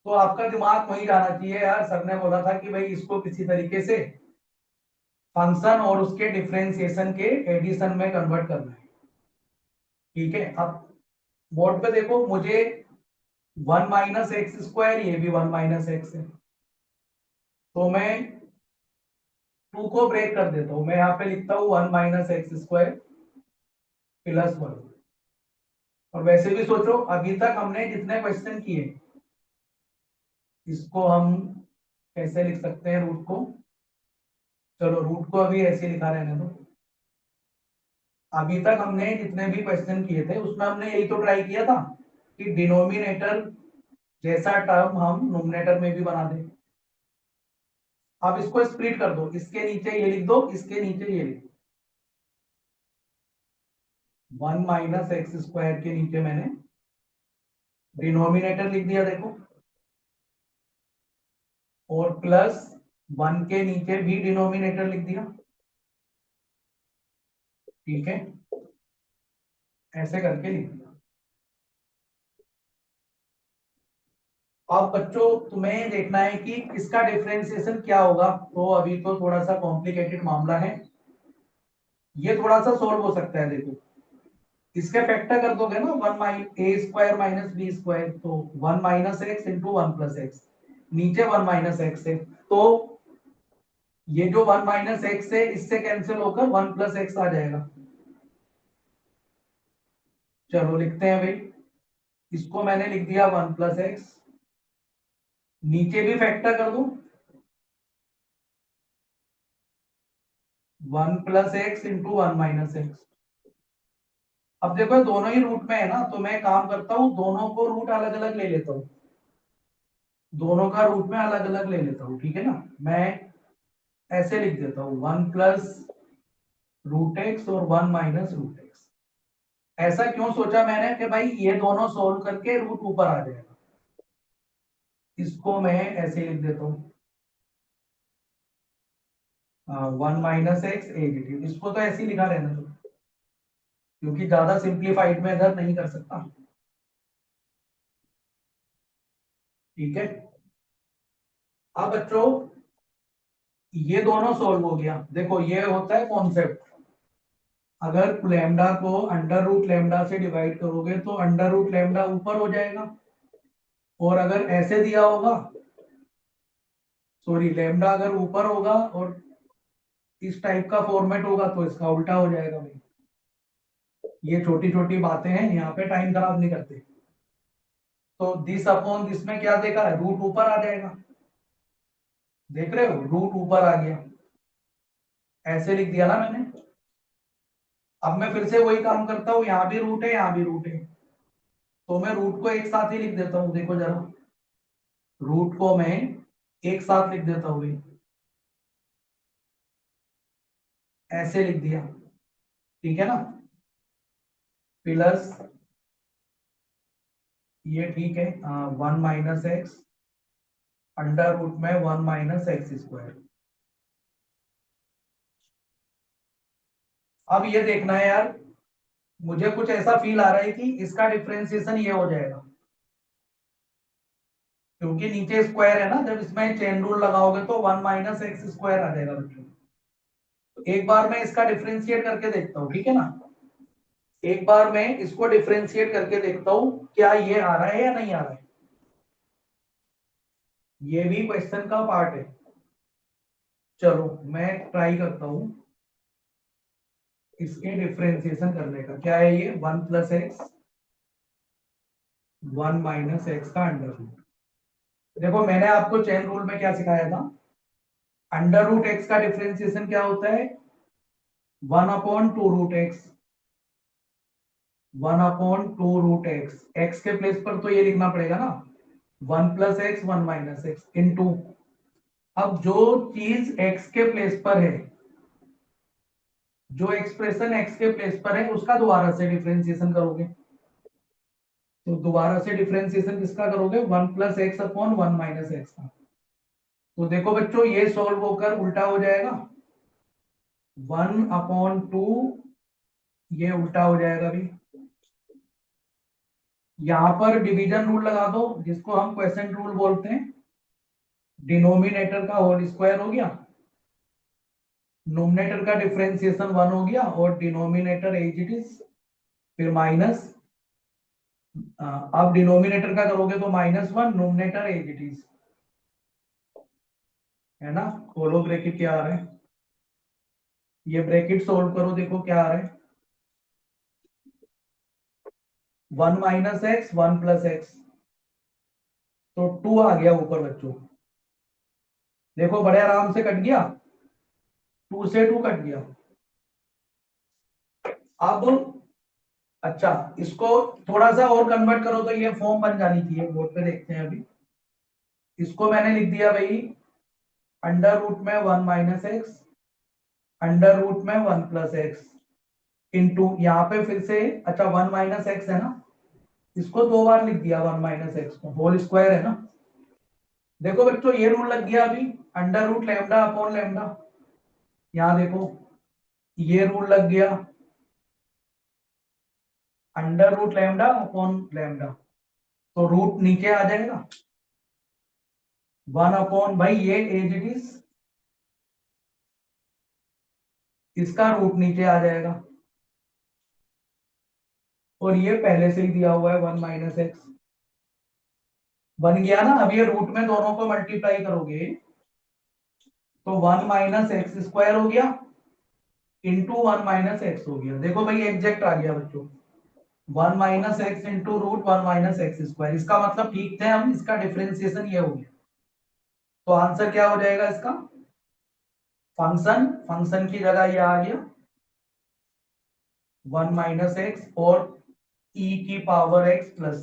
तो आपका दिमाग वहीं जाना चाहिए यार, सर ने बोला था कि भाई इसको किसी तरीके से फंक्शन और उसके डिफरेंशिएशन के एडिशन में कन्वर्ट करना है, ठीक है। अब बोर्ड पे देखो, मुझे 1 - x², ये भी 1 - x है, तो मैं 2 को ब्रेक कर देता हूं। मैं यहाँ पे लिखता हूँ 1 - x² +1। और वैसे भी सोचो, अभी तक हमने जितने क्वेश्चन किए, इसको हम कैसे लिख सकते हैं रूट को, चलो रूट को अभी ऐसे लिखा रहने दो। अभी तक हमने जितने भी क्वेश्चन किए थे उसमें हमने यही तो ट्राई किया था कि डिनोमिनेटर जैसा टर्म हम नोमिनेटर में भी बना दें। अब इसको स्प्लिट कर दो, इसके नीचे ये लिख दो, इसके नीचे ये लिख दो। 1 - x² के नीचे मैंने डिनोमिनेटर लिख दिया देखो, और +1 के नीचे भी डिनोमिनेटर लिख दिया, ठीक है, ऐसे करके लिख दिया। अब बच्चों तुम्हें देखना है कि इसका डिफरेंशिएशन क्या होगा, तो अभी तो थोड़ा सा कॉम्प्लिकेटेड मामला है, ये थोड़ा सा सोल्व हो सकता है। देखो, इसके फैक्टर कर दोगे ना, 1 - a² - b², तो 1 - x इंटू 1 + x, नीचे 1 - x है, तो ये जो 1 - x है इससे कैंसिल होकर 1 + x आ जाएगा। चलो लिखते हैं भाई, इसको मैंने लिख दिया 1 + x, नीचे भी फैक्टर कर दूं, one plus x into one minus x. अब देखो दोनों ही रूट में है ना, तो मैं काम करता हूँ दोनों को रूट अलग अलग ले लेता हूँ, दोनों का रूट में अलग अलग ले लेता हूँ, ठीक है ना। मैं ऐसे लिख देता हूँ वन प्लस रूट एक्स और वन माइनस रूट एक्स। ऐसा क्यों सोचा मैंने कि भाई ये दोनों सोल्व करके रूट ऊपर आ जाएगा, इसको मैं ऐसे लिख देता हूँ वन माइनस एक्स एडिटिव, इसको तो ऐसे ही लिखा रहना दो, क्योंकि ज्यादा सिंप्लीफाइड में इधर नहीं कर सकता, ठीक है। अब बच्चों ये दोनों सॉल्व हो गया, देखो ये होता है कॉन्सेप्ट, अगर लैम्डा को अंडर रूट लैम्डा से डिवाइड करोगे तो अंडर रूट लैम्डा ऊपर हो जाएगा, और अगर ऐसे दिया होगा, सॉरी लैम्डा अगर ऊपर होगा और इस टाइप का फॉर्मेट होगा तो इसका उल्टा हो जाएगा भाई। ये छोटी छोटी बातें हैं, यहाँ पे टाइम खराब नहीं करते। तो दिस अपॉन दिस में क्या देखा है, रूट ऊपर आ जाएगा, देख रहे हो रूट ऊपर आ गया, ऐसे लिख दिया ना मैंने। अब मैं फिर से वही काम करता हूँ, यहाँ भी रूट है यहाँ भी रूट है, तो मैं रूट को एक साथ ही लिख देता हूँ, देखो जरा रूट को मैं एक साथ लिख देता हूँ भाई, ऐसे लिख दिया, ठीक है ना। प्लस ये ठीक है, one minus x under root में वन माइनस एक्स स्क्वायर। अब ये देखना है यार, मुझे कुछ ऐसा फील आ रहा है कि इसका डिफरेंशिएशन ये हो जाएगा, क्योंकि नीचे स्क्वायर है ना, जब इसमें चेन रूल लगाओगे तो वन माइनस एक्स स्क्वायर आ जाएगा बच्चों। तो एक बार मैं इसका डिफरेंशिएट करके देखता हूँ, ठीक है ना, एक बार मैं इसको डिफरेंशिएट करके देखता हूँ क्या ये आ रहा है या नहीं आ रहा है, ये भी क्वेश्चन का पार्ट है। चलो मैं ट्राई करता हूँ इसके डिफरेंशिएशन करने का, क्या है ये one plus x one minus x का अंडर रूट। देखो मैंने आपको चेन रूल में क्या सिखाया था, अंडर रूट एक्स का डिफरेंशिएशन क्या होता है, one upon two root x, one upon two root x, x के प्लेस पर तो ये लिखना पड़ेगा ना, one plus x one minus x into, अब जो चीज एक्स के प्लेस पर है, जो एक्सप्रेशन एक्स के प्लेस पर है उसका दोबारा से डिफरेंशिएशन करोगे, तो दोबारा से डिफरेंशिएशन किसका करोगे, one plus x upon one minus x का। तो देखो बच्चों ये सॉल्व होकर उल्टा हो जाएगा, वन अपॉन टू, ये उल्टा हो जाएगा भी। यहां पर डिवीजन रूल लगा दो, जिसको हम क्वेश्चन रूल बोलते हैं, डिनोमिनेटर का होल स्क्वायर हो गया, नोमिनेटर का डिफरेंशिएशन वन हो गया, और डिनोमिनेटर एज इट इज, फिर माइनस, अब डिनोमिनेटर का करोगे तो minus one, nominator as it is, है ना। खोलो ब्रैकेट, क्या आ रहा है, ये ब्रैकेट सोल्व करो, देखो क्या आ रहा है, one minus x one plus x, तो टू आ गया ऊपर बच्चों, देखो बड़े आराम से कट गया, टू से टू कट गया। अब अच्छा, इसको थोड़ा सा और कन्वर्ट करो तो ये फॉर्म बन जानी चाहिए, बोर्ड पे देखते हैं अभी। इसको मैंने लिख दिया भाई अंडर रूट में one minus x under root में वन प्लस एक्स इंटू, यहाँ पे फिर से अच्छा वन माइनस एक्स है ना, इसको दो बार लिख दिया, वन माइनस एक्स को होल स्क्वायर है ना। देखो बच्चों ये रूल लग गया अभी, under root lambda upon lambda, यहाँ देखो ये रूल लग गया, under root lambda upon lambda, तो रूट नीचे आ जाएगा, वन अपॉन भाई ये एज इट इज, इसका रूट नीचे आ जाएगा, और ये पहले से ही दिया हुआ है वन माइनस एक्स, बन गया ना। अब ये रूट में दोनों को मल्टीप्लाई करोगे तो वन माइनस एक्स स्क्वायर हो गया इंटू वन माइनस एक्स हो गया, देखो भाई एग्जैक्ट आ गया बच्चों, one minus x into root one minus x square, इसका मतलब ठीक थे हम, इसका डिफरेंशिएशन ये हो गया, तो आंसर क्या हो जाएगा इसका, फंक्शन की जगह ये आ गया 1 माइनस एक्स और e की पावर x प्लस।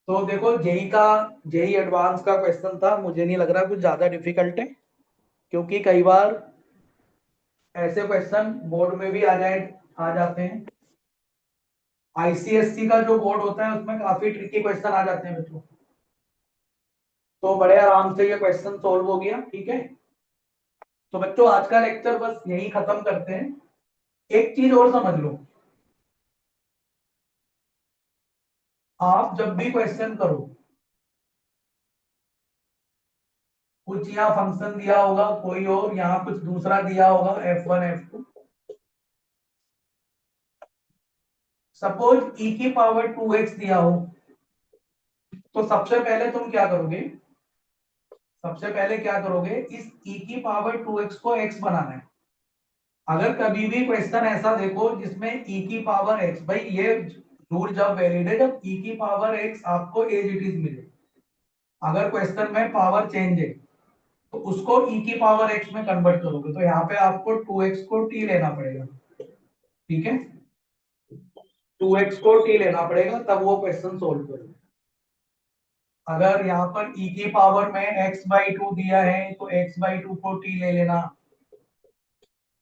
तो देखो जेई एडवांस का क्वेश्चन था, मुझे नहीं लग रहा कुछ ज्यादा डिफिकल्ट है, क्योंकि कई बार ऐसे क्वेश्चन बोर्ड में भी आ जाते हैं। आईसीएससी का जो बोर्ड होता है उसमें काफी ट्रिकी क्वेश्चन आ जाते हैं बच्चों। तो बड़े आराम से ये क्वेश्चन सोल्व हो गया, ठीक है। तो बच्चों आज का लेक्चर बस यही खत्म करते हैं। एक चीज और समझ लो, आप जब भी क्वेश्चन करो, कुछ यहाँ फंक्शन दिया होगा कोई और, यहाँ कुछ दूसरा दिया होगा f1 f2, सपोज e की पावर 2x दिया हो, तो सबसे पहले तुम क्या करोगे, इस e की पावर 2x को x बनाना है। अगर कभी भी क्वेश्चन ऐसा देखो जिसमें e की पावर x, भाई ये रूल जब वैलिड है जब e की पावर x आपको एज इट इज मिले। अगर क्वेश्चन में पावर चेंज है तो उसको e की पावर x में कन्वर्ट करोगे, तो यहाँ पे आपको 2x को t लेना पड़ेगा, ठीक है। 2x को t लेना पड़ेगा तब वो क्वेश्चन सोल्व करोगे। अगर यहाँ पर e की पावर में x/2 दिया है तो x/2 को t ले लेना।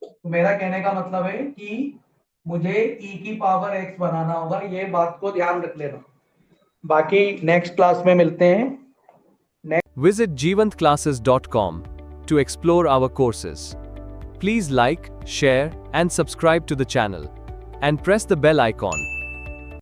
तो मेरा कहने का मतलब है कि मुझे e की पावर x बनाना होगा, ये बात को ध्यान रख लेना। बाकी नेक्स्ट क्लास में मिलते हैं। Visit jeevantclasses.com to explore our courses. Please like, share, and subscribe to the channel. And press the bell icon